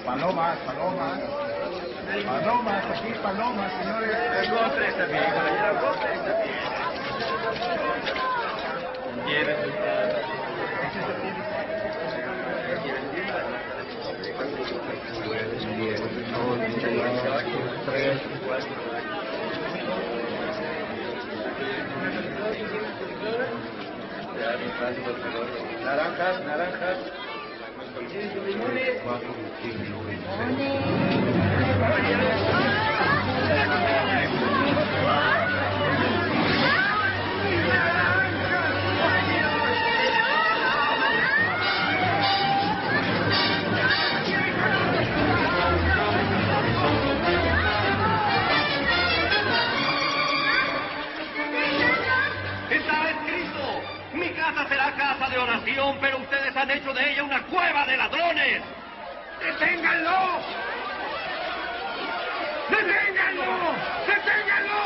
Palomas, palomas. Palomas, aquí palomas, señores. Goce esta bien, caballero, goce esta bien. Naranjas, naranjas. Está escrito, mi casa será casa de oración, pero ustedes han hecho de ella una cueva de ladrones. ¡Deténganlo! ¡Deténganlo! ¡Deténganlo!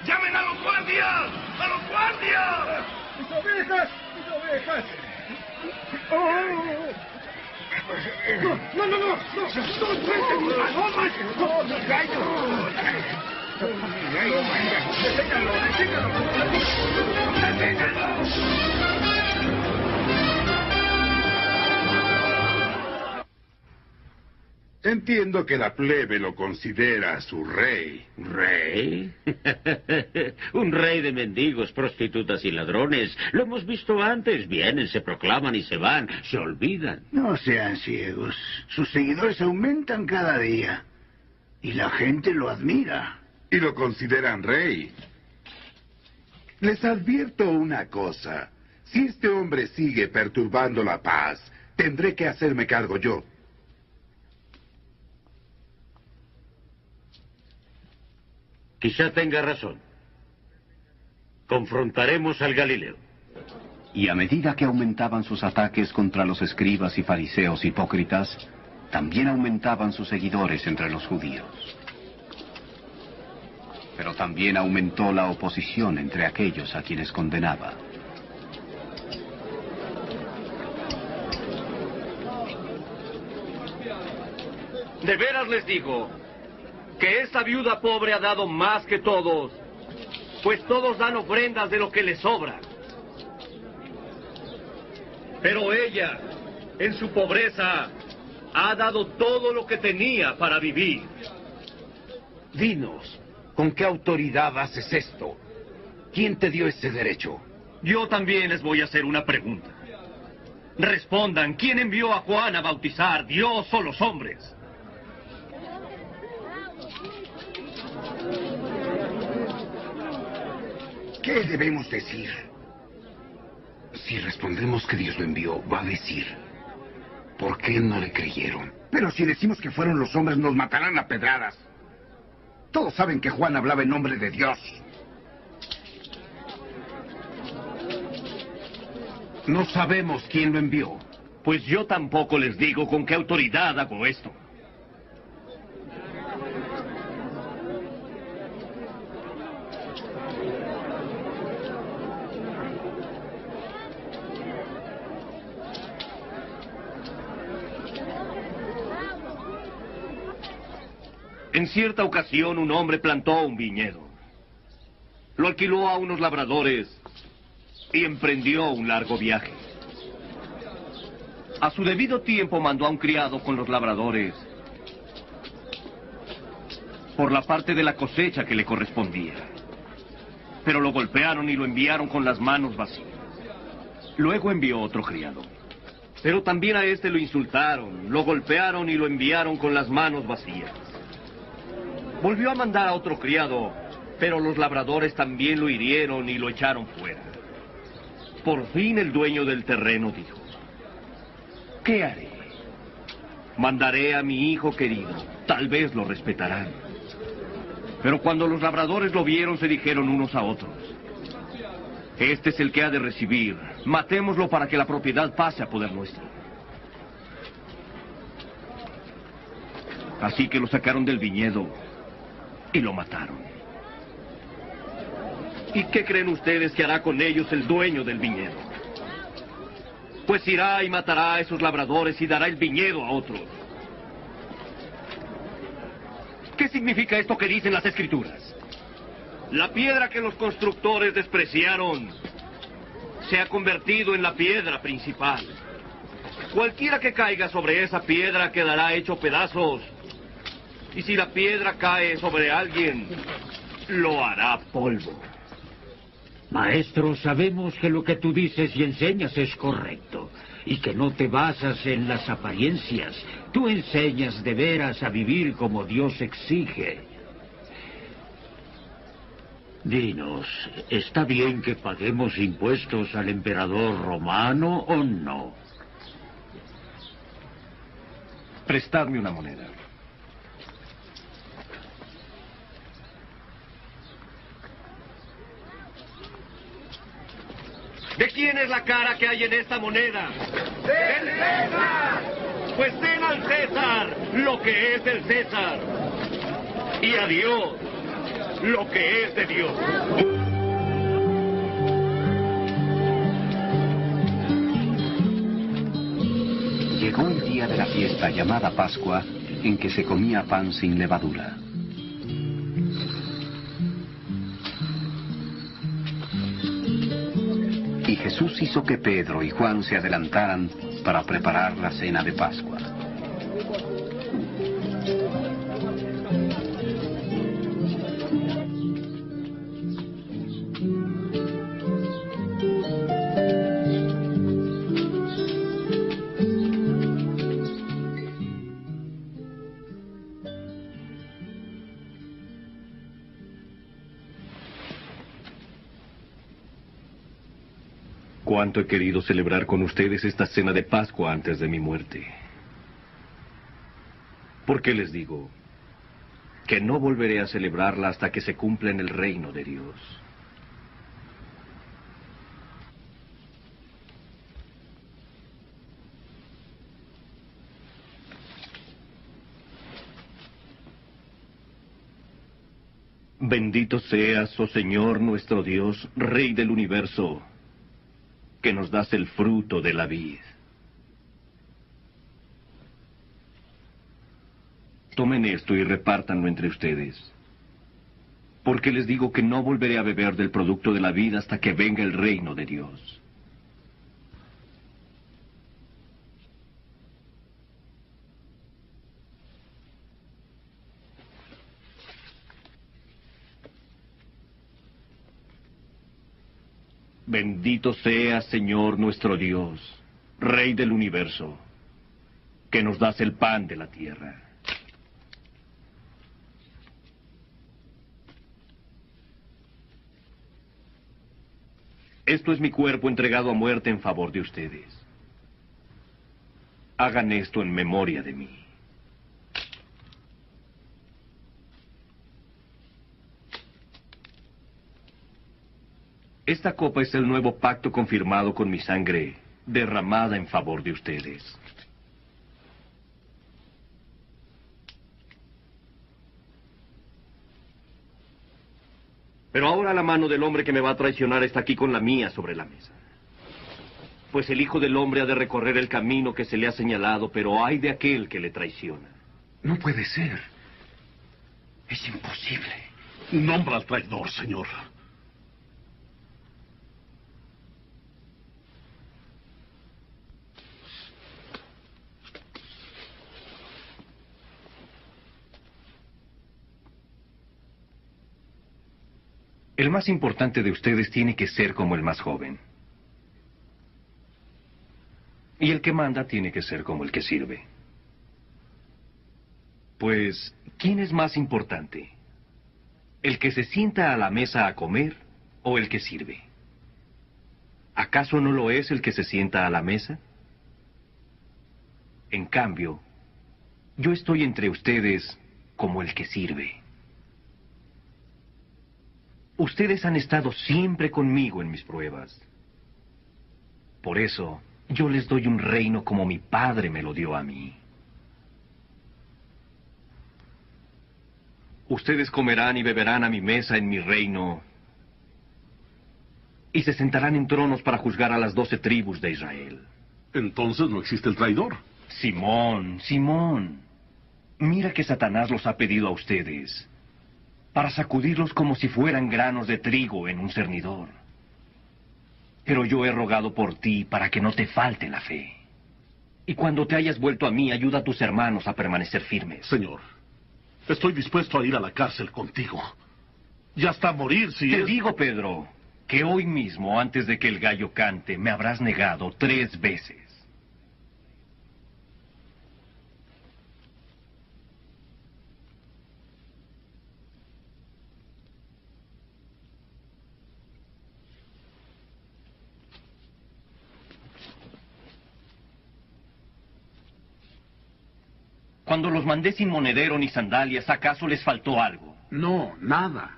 ¡Llamen a los guardias! ¡A los guardias! ¡Mis ovejas! ¡Mis ovejas! ¡Oh! Entiendo que la plebe lo considera su rey. ¿Rey? Un rey de mendigos, prostitutas y ladrones. Lo hemos visto antes. Vienen, se proclaman y se van. Se olvidan. No sean ciegos. Sus seguidores aumentan cada día. Y la gente lo admira. Y lo consideran rey. Les advierto una cosa. Si este hombre sigue perturbando la paz, tendré que hacerme cargo yo. Quizá tenga razón. Confrontaremos al Galileo. Y a medida que aumentaban sus ataques contra los escribas y fariseos hipócritas, también aumentaban sus seguidores entre los judíos. Pero también aumentó la oposición entre aquellos a quienes condenaba. De veras les digo que esta viuda pobre ha dado más que todos, pues todos dan ofrendas de lo que les sobra. Pero ella, en su pobreza, ha dado todo lo que tenía para vivir. Dinos, ¿con qué autoridad haces esto? ¿Quién te dio ese derecho? Yo también les voy a hacer una pregunta. Respondan, ¿quién envió a Juan a bautizar, Dios o los hombres? ¿Qué debemos decir? Si respondemos que Dios lo envió, va a decir, ¿por qué no le creyeron? Pero si decimos que fueron los hombres, nos matarán a pedradas. Todos saben que Juan hablaba en nombre de Dios. No sabemos quién lo envió. Pues yo tampoco les digo con qué autoridad hago esto. En cierta ocasión un hombre plantó un viñedo. Lo alquiló a unos labradores y emprendió un largo viaje. A su debido tiempo mandó a un criado con los labradores por la parte de la cosecha que le correspondía. Pero lo golpearon y lo enviaron con las manos vacías. Luego envió otro criado. Pero también a este lo insultaron, lo golpearon y lo enviaron con las manos vacías. Volvió a mandar a otro criado, pero los labradores también lo hirieron y lo echaron fuera. Por fin el dueño del terreno dijo, ¿qué haré? Mandaré a mi hijo querido, tal vez lo respetarán. Pero cuando los labradores lo vieron, se dijeron unos a otros, este es el que ha de recibir, matémoslo para que la propiedad pase a poder nuestro. Así que lo sacaron del viñedo y lo mataron. ¿Y qué creen ustedes que hará con ellos el dueño del viñedo? Pues irá y matará a esos labradores y dará el viñedo a otros. ¿Qué significa esto que dicen las Escrituras? La piedra que los constructores despreciaron se ha convertido en la piedra principal. Cualquiera que caiga sobre esa piedra quedará hecho pedazos. Y si la piedra cae sobre alguien, lo hará polvo. Maestro, sabemos que lo que tú dices y enseñas es correcto, y que no te basas en las apariencias. Tú enseñas de veras a vivir como Dios exige. Dinos, ¿está bien que paguemos impuestos al emperador romano o no? Prestadme una moneda. ¿De quién es la cara que hay en esta moneda? ¡Del César! Pues den al César lo que es del César. Y a Dios lo que es de Dios. Llegó el día de la fiesta llamada Pascua, en que se comía pan sin levadura. Y Jesús hizo que Pedro y Juan se adelantaran para preparar la cena de Pascua. Cuánto he querido celebrar con ustedes esta cena de Pascua antes de mi muerte. ¿Por qué les digo que no volveré a celebrarla hasta que se cumpla en el reino de Dios? Bendito seas, oh Señor nuestro Dios, Rey del universo, que nos das el fruto de la vid. Tomen esto y repártanlo entre ustedes, porque les digo que no volveré a beber del producto de la vid hasta que venga el reino de Dios. Bendito seas, Señor nuestro Dios, Rey del universo, que nos das el pan de la tierra. Esto es mi cuerpo entregado a muerte en favor de ustedes. Hagan esto en memoria de mí. Esta copa es el nuevo pacto confirmado con mi sangre, derramada en favor de ustedes. Pero ahora la mano del hombre que me va a traicionar está aquí con la mía sobre la mesa. Pues el Hijo del Hombre ha de recorrer el camino que se le ha señalado, pero ay de aquel que le traiciona. No puede ser. Es imposible. Nombra al traidor, Señor. El más importante de ustedes tiene que ser como el más joven. Y el que manda tiene que ser como el que sirve. Pues, ¿quién es más importante? ¿El que se sienta a la mesa a comer o el que sirve? ¿Acaso no lo es el que se sienta a la mesa? En cambio, yo estoy entre ustedes como el que sirve. Ustedes han estado siempre conmigo en mis pruebas. Por eso, yo les doy un reino como mi Padre me lo dio a mí. Ustedes comerán y beberán a mi mesa en mi reino, y se sentarán en tronos para juzgar a las 12 tribus de Israel. Entonces no existe el traidor. Simón, Simón, mira que Satanás los ha pedido a ustedes para sacudirlos como si fueran granos de trigo en un cernidor. Pero yo he rogado por ti para que no te falte la fe. Y cuando te hayas vuelto a mí, ayuda a tus hermanos a permanecer firmes. Señor, estoy dispuesto a ir a la cárcel contigo. Y hasta morir si Te digo, Pedro, que hoy mismo, antes de que el gallo cante, me habrás negado 3 veces. Cuando los mandé sin monedero ni sandalias, ¿acaso les faltó algo? No, nada.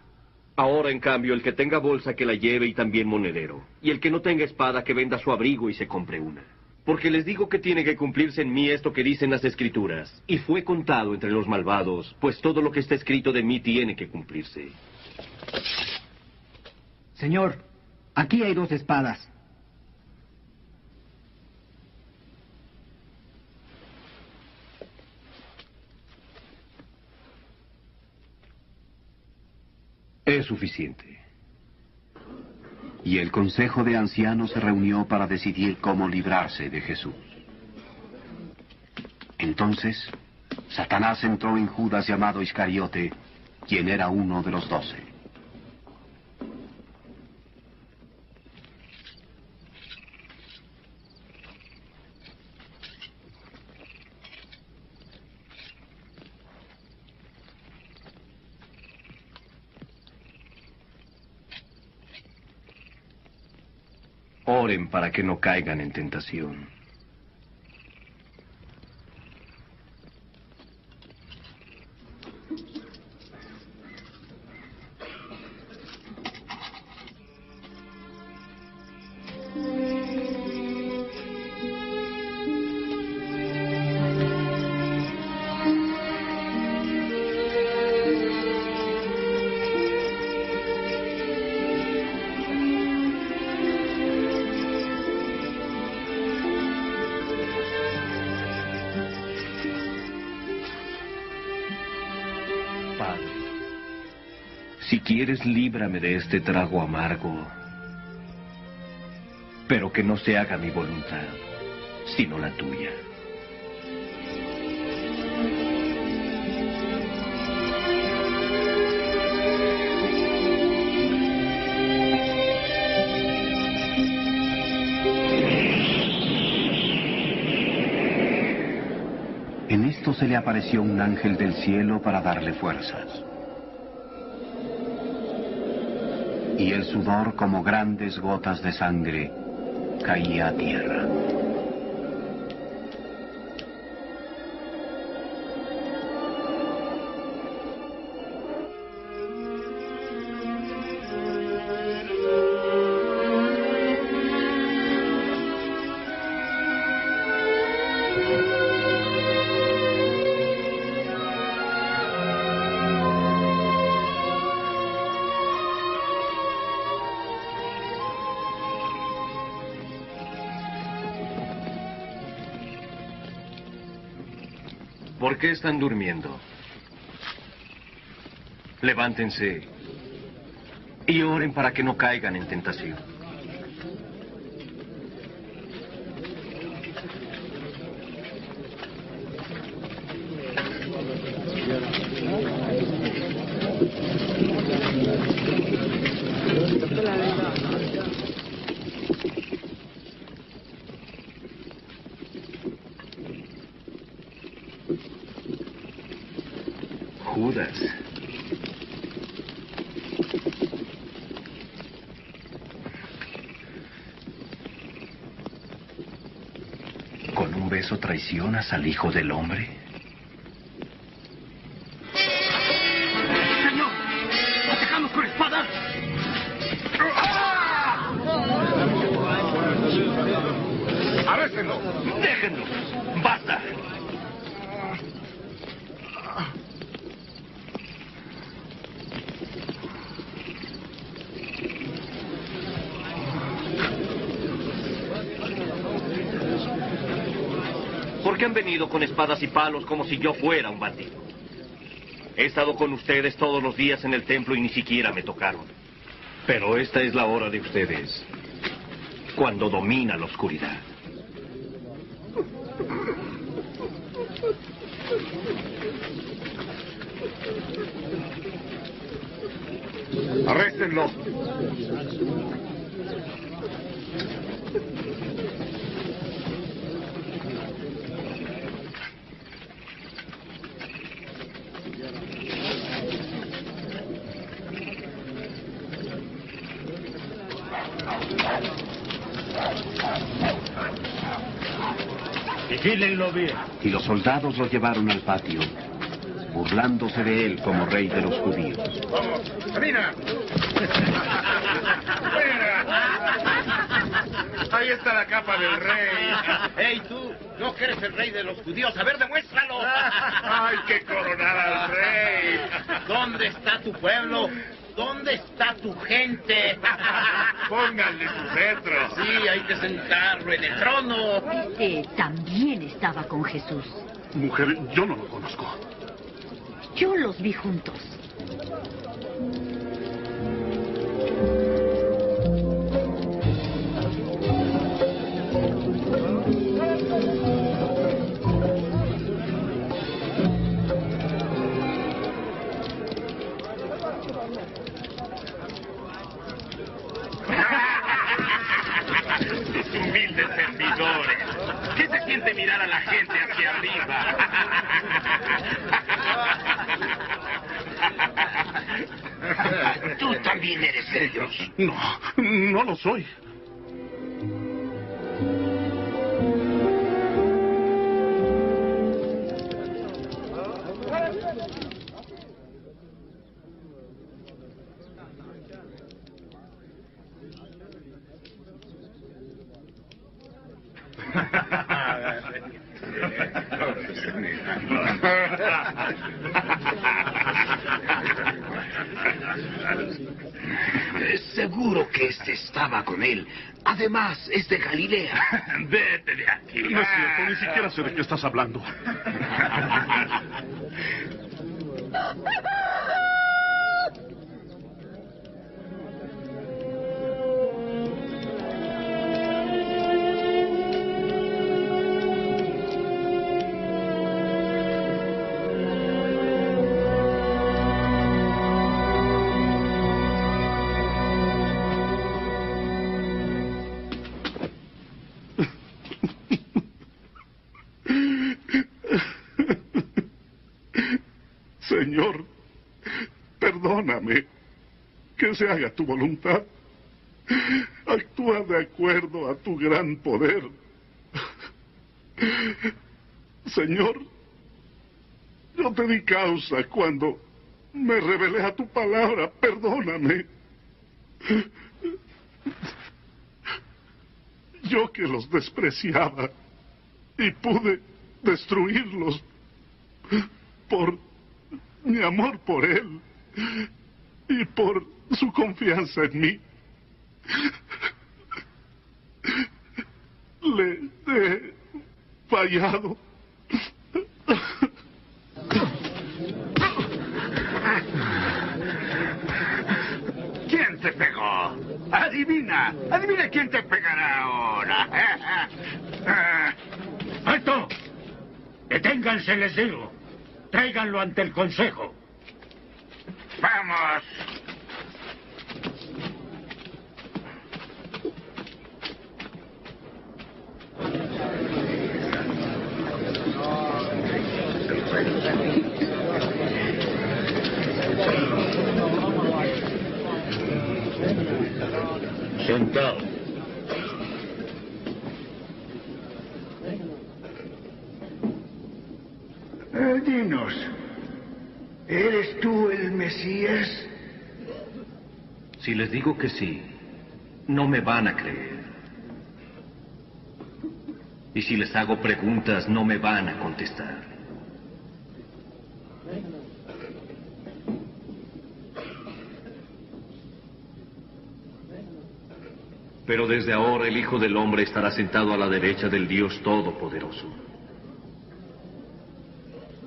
Ahora, en cambio, el que tenga bolsa que la lleve y también monedero. Y el que no tenga espada que venda su abrigo y se compre una. Porque les digo que tiene que cumplirse en mí esto que dicen las Escrituras. Y fue contado entre los malvados, pues todo lo que está escrito de mí tiene que cumplirse. Señor, aquí hay 2 espadas. Es suficiente. Y el consejo de ancianos se reunió para decidir cómo librarse de Jesús. Entonces, Satanás entró en Judas llamado Iscariote, quien era uno de los 12. Oren para que no caigan en tentación. Si quieres, líbrame de este trago amargo, pero que no se haga mi voluntad, sino la tuya. En esto se le apareció un ángel del cielo para darle fuerzas. Y el sudor, como grandes gotas de sangre, caía a tierra. ¿Por qué están durmiendo? Levántense y oren para que no caigan en tentación. Judas. ¿Con un beso traicionas al Hijo del Hombre? ¡Señor! ¡Atacamos con espadas! ¡Arréstenlo! ¡Déjenlo! ¡Basta! ¿Por qué han venido con espadas y palos como si yo fuera un bandido? He estado con ustedes todos los días en el templo y ni siquiera me tocaron. Pero esta es la hora de ustedes, cuando domina la oscuridad. ¡Arréstenlo! Vigílenlo bien. Y los soldados lo llevaron al patio, burlándose de él como rey de los judíos. ¡Vamos! ¡Camina! Ahí está la capa del rey. ¡Ey, tú! ¿No que eres el rey de los judíos? ¡A ver, demuéstralo! ¡Hay que coronar al rey! ¿Dónde está tu pueblo? ¿Dónde está tu gente? Pónganle su cetro. Sí, hay que sentarlo en el trono. También estaba con Jesús. Mujer, yo no lo conozco. Yo los vi juntos. traidores. ¿Qué se siente mirar a la gente hacia arriba? Tú también eres de Dios. No, no lo soy. Seguro que este estaba con él. Además, es de Galilea. Vete de aquí. No es cierto, ni siquiera sé de qué estás hablando. Señor, perdóname. Que se haga tu voluntad. Actúa de acuerdo a tu gran poder. Señor, yo te di causa cuando me rebelé a tu palabra. Perdóname. Yo que los despreciaba y pude destruirlos por mi amor por él y por su confianza en mí. Le he fallado. ¿Quién te pegó? Adivina. Adivina quién te pegará ahora. ¡Alto! ¡Deténganse, les digo! Tráiganlo ante el consejo. ¡Vamos! Sentado. Dinos, ¿eres tú el Mesías? Si les digo que sí, no me van a creer. Y si les hago preguntas, no me van a contestar. Pero desde ahora el Hijo del Hombre estará sentado a la derecha del Dios Todopoderoso.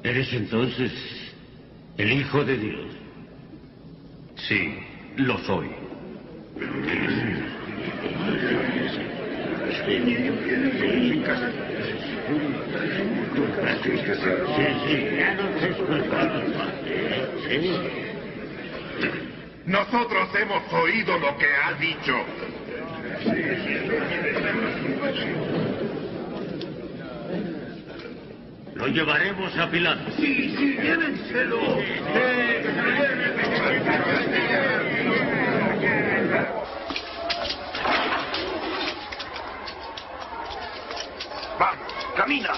¿Eres entonces el Hijo de Dios? Sí, lo soy. Nosotros hemos oído lo que ha dicho. Lo llevaremos a Pilato. Sí, sí, llévenselo. Vamos, camina.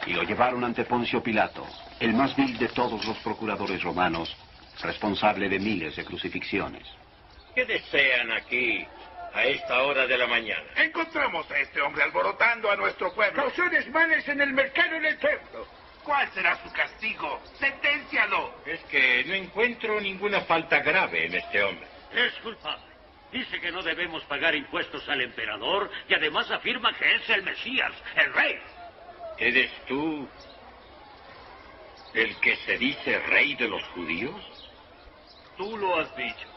Y lo llevaron ante Poncio Pilato, el más vil de todos los procuradores romanos, responsable de miles de crucifixiones. ¿Qué desean aquí a esta hora de la mañana? Encontramos a este hombre alborotando a nuestro pueblo. Causó desmanes en el mercado y en el templo. ¿Cuál será su castigo? ¡Senténcialo! Es que no encuentro ninguna falta grave en este hombre. Es culpable. Dice que no debemos pagar impuestos al emperador y además afirma que es el Mesías, el rey. ¿Eres tú el que se dice rey de los judíos? Tú lo has dicho.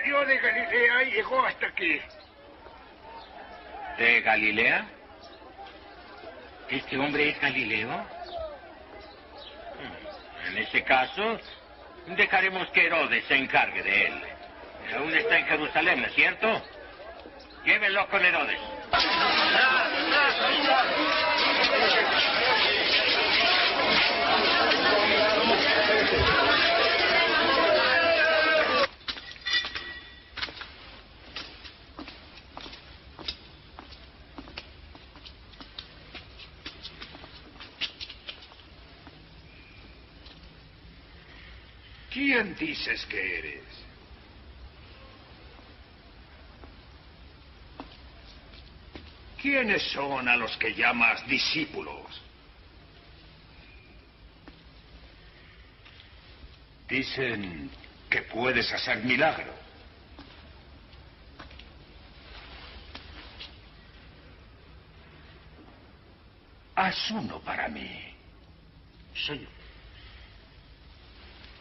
salió de Galilea y llegó hasta aquí. ¿De Galilea? ¿Este hombre es Galileo? En ese caso, dejaremos que Herodes se encargue de él. Aún está en Jerusalén, ¿no es cierto? Llévenlo con Herodes. ¿Quién dices que eres? ¿Quiénes son a los que llamas discípulos? Dicen que puedes hacer milagro. Haz uno para mí. Señor,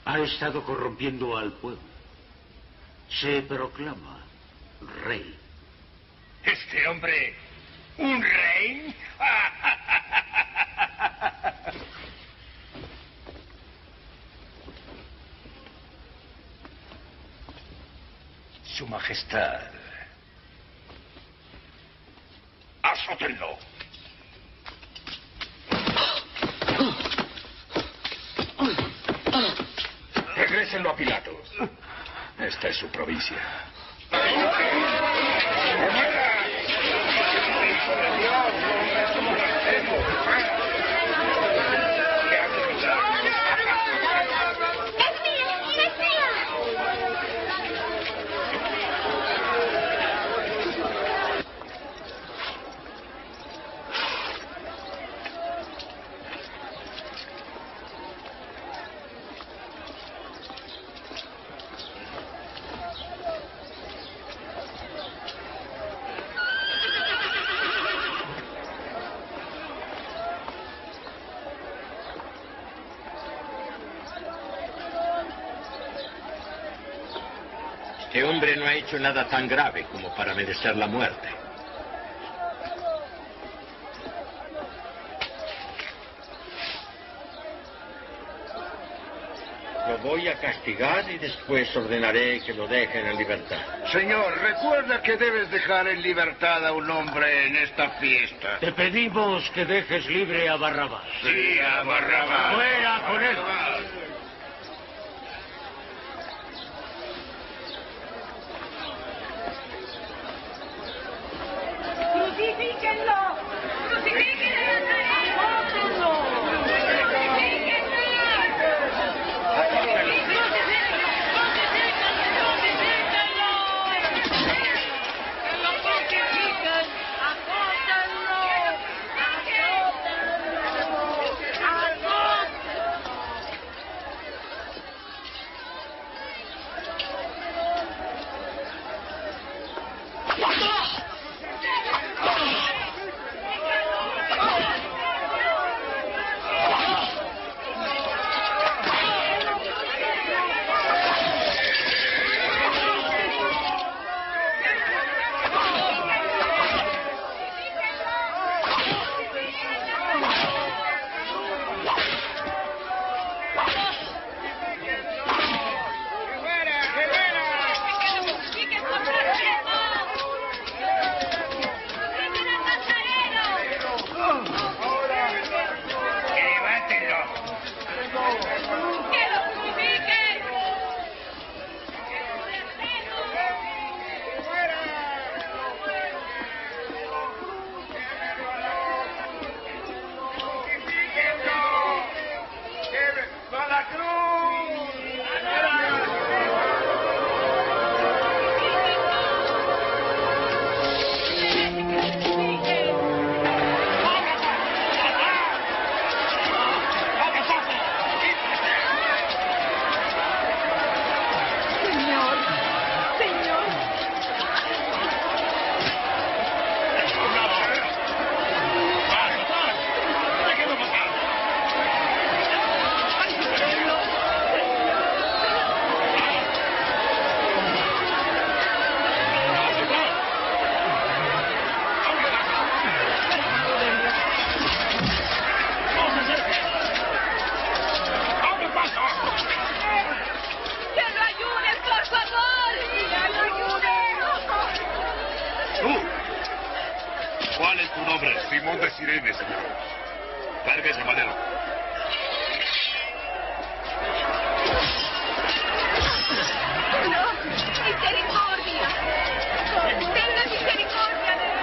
ha estado corrompiendo al pueblo. Se proclama rey. ¿Este hombre, un rey? Su Majestad. Azótenlo. Regrésenlo a Pilatos. Esta es su provincia. Este hombre no ha hecho nada tan grave como para merecer la muerte. Lo voy a castigar y después ordenaré que lo dejen en libertad. Señor, recuerda que debes dejar en libertad a un hombre en esta fiesta. Te pedimos que dejes libre a Barrabás. Sí, a Barrabás. ¡Fuera con él! ¡Crucifíquenlo! ¡Crucifíquenlo! Simón de Cirene, señores. Cárguese, Madero. ¡No! ¡Misericordia! ¡Tenga misericordia de él!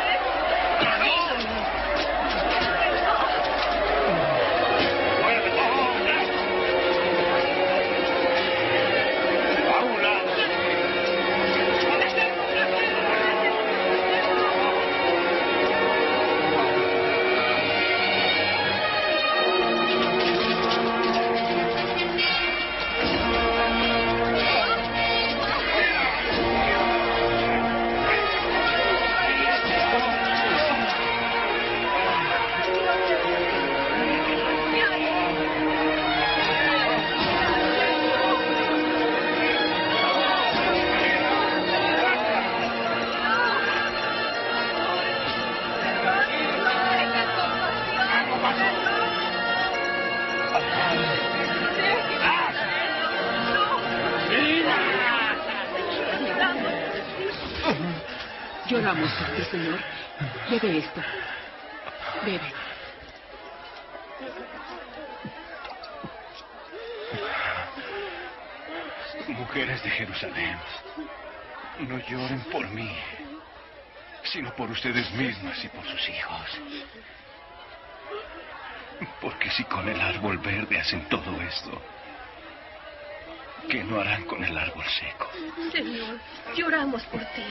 Lloramos por ti, Señor. Bebe esto. Bebe. Mujeres de Jerusalén, no lloren por mí, sino por ustedes mismas y por sus hijos. Porque si con el árbol verde hacen todo esto, ¿qué no harán con el árbol seco? Señor, lloramos por ti.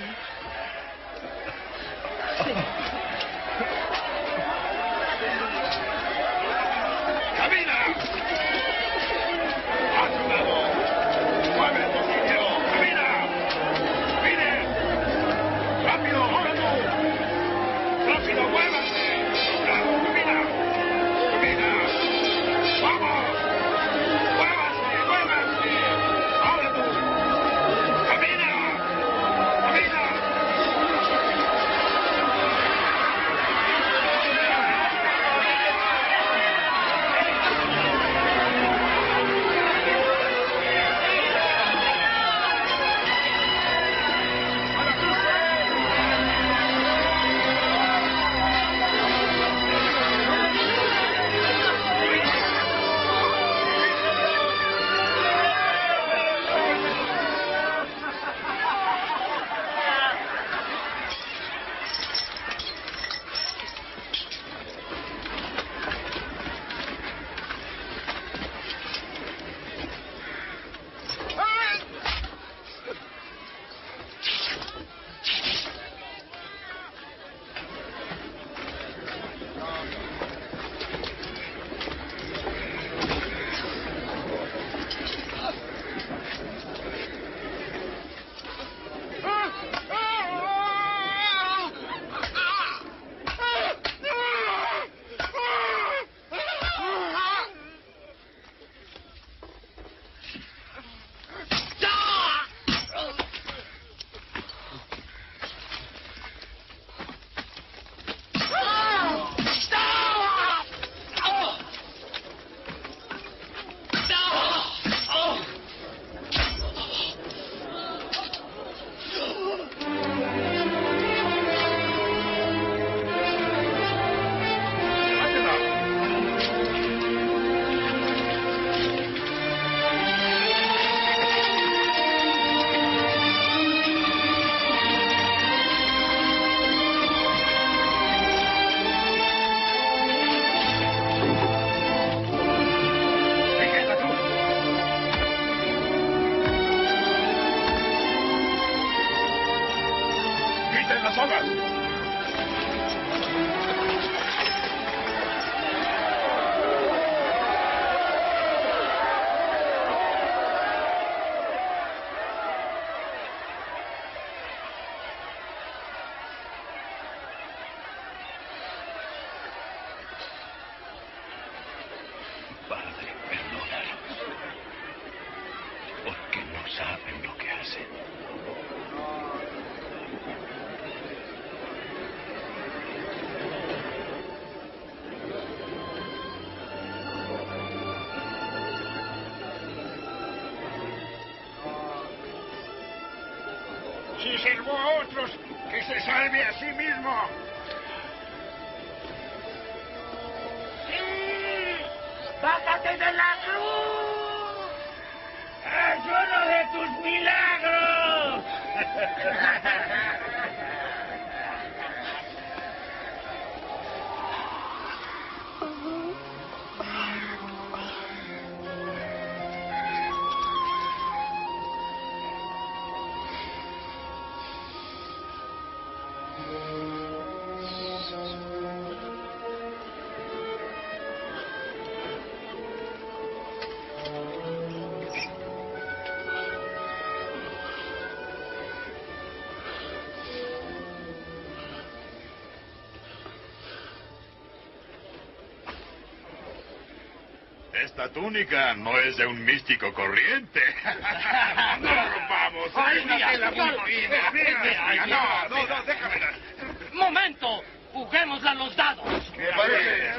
¡Camina! ¡A su lado! ¡Mueve tu sitio! ¡Camina! ¡Mire! ¡Rápido! ¡Ahora tú! ¡Rápido! ¡Muévanse! ¡Bravo! ¡Camina! ¡Camina! ¡Vamos! ¡Muévanse! ¡Muévanse! ¡Ahora tú! ¡Camina! ¡Camina! saben lo que hacen. Si salvó a otros, que se salve a sí mismo. ¡Bájate de la cruz! ¡Es uno de tus milagros! Esta túnica no es de un místico corriente. ¡No la rompamos! ¡Es una tela muy fina! No, déjamela. ¡Momento! ¡Juguémosla a los dados! Me parece.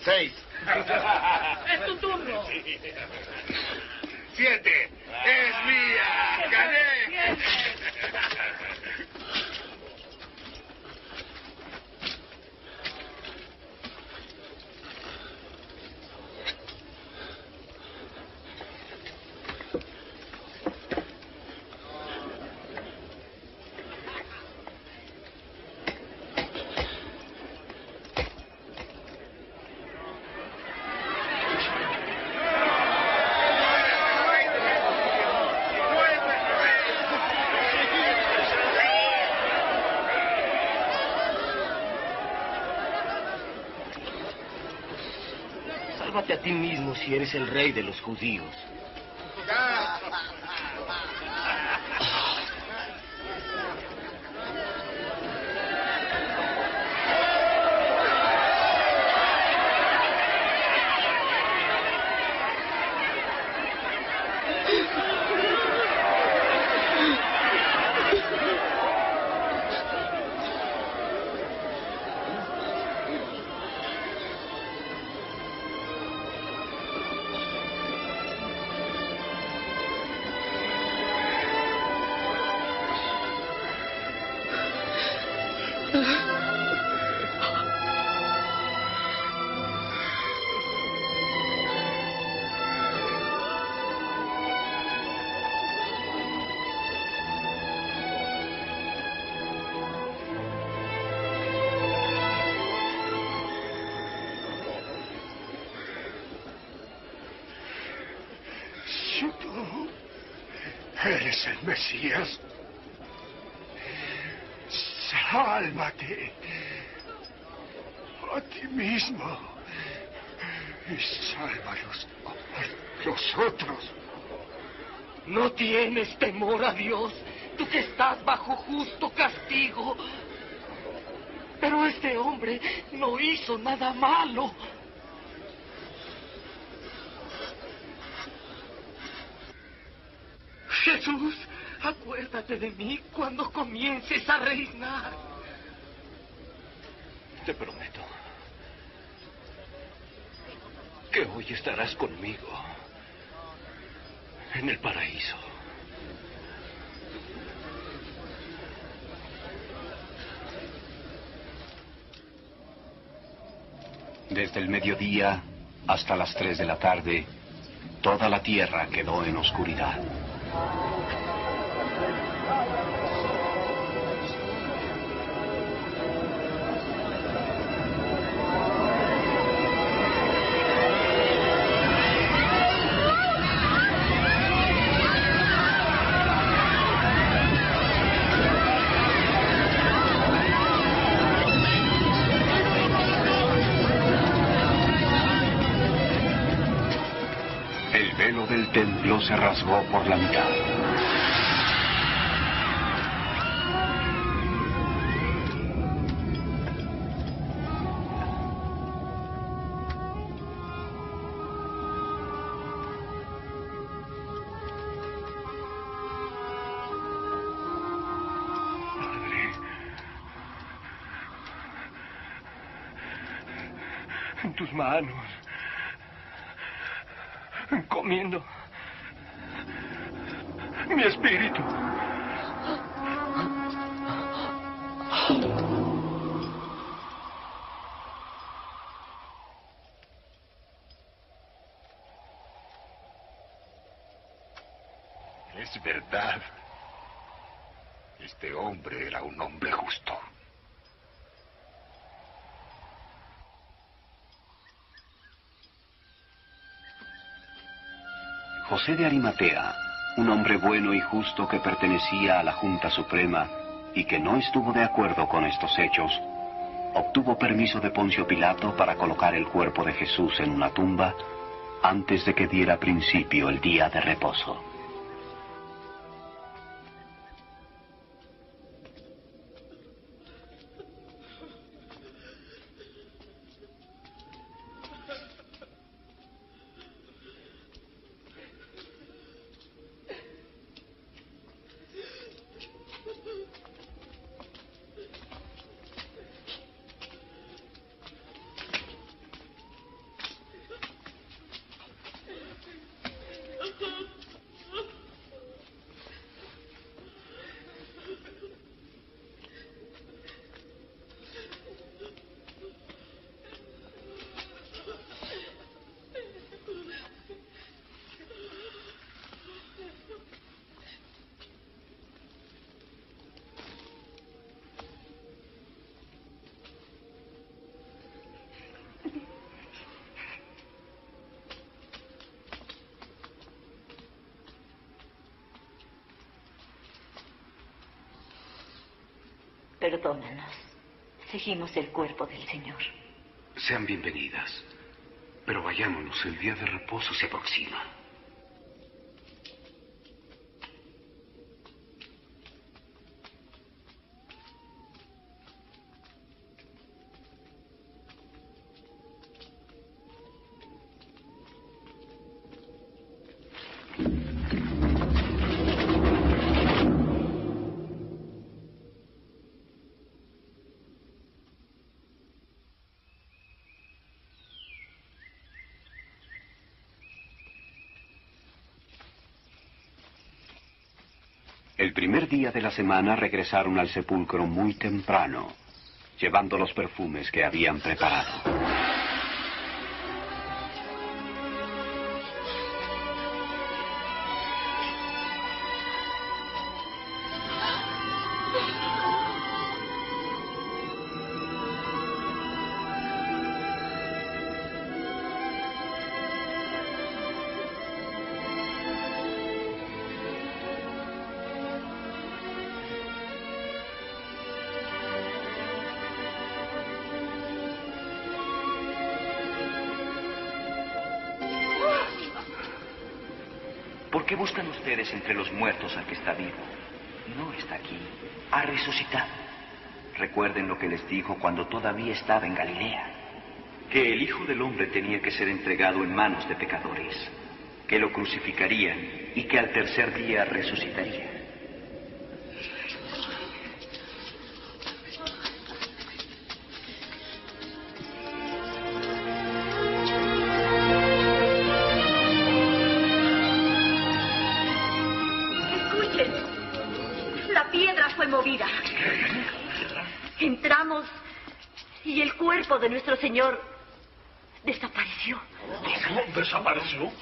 6. ¡Es tu turno! 7. ¡Es mía! ¡Gané! Sálvate a ti mismo si eres el rey de los judíos. ¿Tú eres el Mesías? Sálvate a ti mismo y sálvalos a los otros. ¿No tienes temor a Dios? Tú que estás bajo justo castigo. Pero este hombre no hizo nada malo. Jesús, acuérdate de mí cuando comiences a reinar. Te prometo que hoy estarás conmigo en el paraíso. Desde el mediodía hasta las 3 de la tarde, toda la tierra quedó en oscuridad. El velo del templo se rasgó por la mitad. En tus manos. Comiendo mi espíritu. Es verdad. Este hombre era un hombre justo. José de Arimatea, un hombre bueno y justo que pertenecía a la Junta Suprema y que no estuvo de acuerdo con estos hechos, obtuvo permiso de Poncio Pilato para colocar el cuerpo de Jesús en una tumba antes de que diera principio el día de reposo. Perdónanos. Seguimos el cuerpo del Señor. Sean bienvenidas. Pero vayámonos, el día de reposo se aproxima. El primer día de la semana regresaron al sepulcro muy temprano, llevando los perfumes que habían preparado. ¿Por qué buscan ustedes entre los muertos al que está vivo? No está aquí, ha resucitado. Recuerden lo que les dijo cuando todavía estaba en Galilea, que el Hijo del Hombre tenía que ser entregado en manos de pecadores, que lo crucificarían y que al tercer día resucitaría. Entramos y el cuerpo de nuestro Señor desapareció. ¿Desapareció?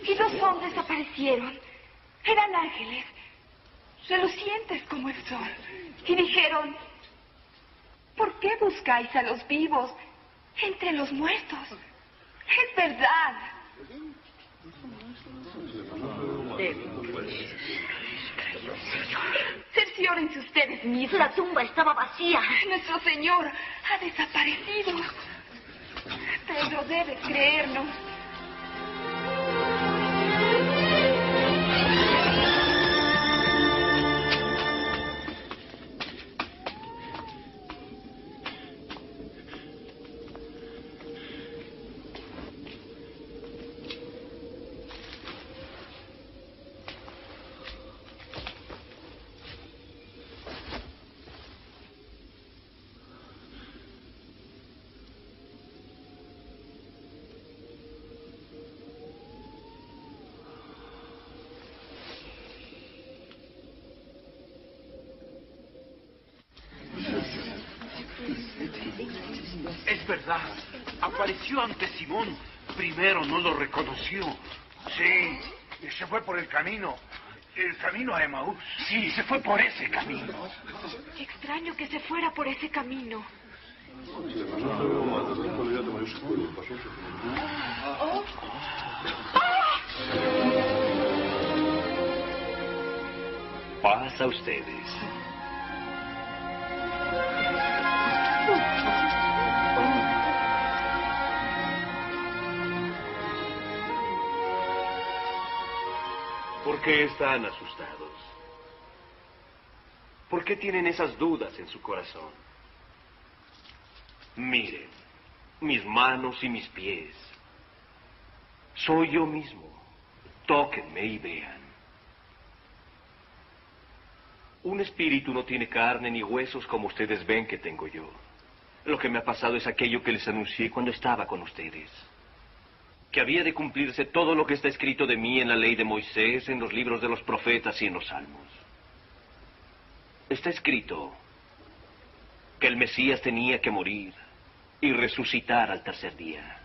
Y dos hombres aparecieron. Eran ángeles, relucientes como el sol. Y dijeron, ¿por qué buscáis a los vivos entre los muertos? Es verdad. Cerciórense ustedes mismos. La tumba estaba vacía. Nuestro Señor ha desaparecido. Pedro debe creernos. Es verdad. Apareció ante Simón. Primero no lo reconoció. Sí, y se fue por el camino. ¿El camino a Emaús? Sí, se fue por ese camino. Qué extraño que se fuera por ese camino. Paz a ustedes. ¿Por qué están asustados? ¿Por qué tienen esas dudas en su corazón? Miren, mis manos y mis pies. Soy yo mismo. Tóquenme y vean. Un espíritu no tiene carne ni huesos como ustedes ven que tengo yo. Lo que me ha pasado es aquello que les anuncié cuando estaba con ustedes. Que había de cumplirse todo lo que está escrito de mí en la ley de Moisés, en los libros de los profetas y en los salmos. Está escrito que el Mesías tenía que morir y resucitar al tercer día.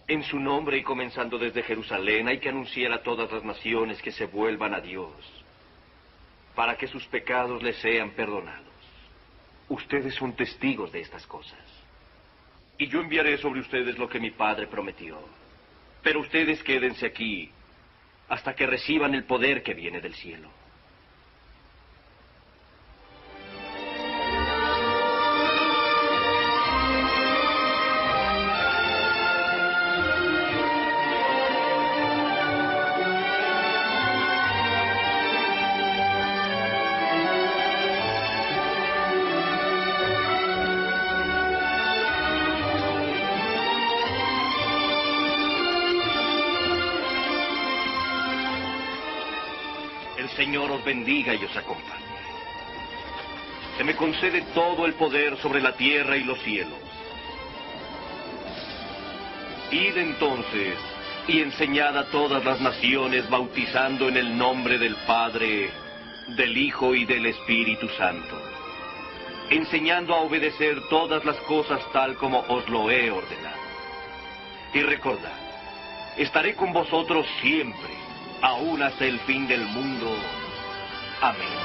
En su nombre y comenzando desde Jerusalén hay que anunciar a todas las naciones que se vuelvan a Dios, para que sus pecados les sean perdonados. Ustedes son testigos de estas cosas. Y yo enviaré sobre ustedes lo que mi Padre prometió. Pero ustedes quédense aquí hasta que reciban el poder que viene del cielo. El Señor os bendiga y os acompañe. Se me concede todo el poder sobre la tierra y los cielos. Id entonces y enseñad a todas las naciones, bautizando en el nombre del Padre, del Hijo y del Espíritu Santo, enseñando a obedecer todas las cosas tal como os lo he ordenado. Y recordad, estaré con vosotros siempre, aún hasta el fin del mundo. Amén.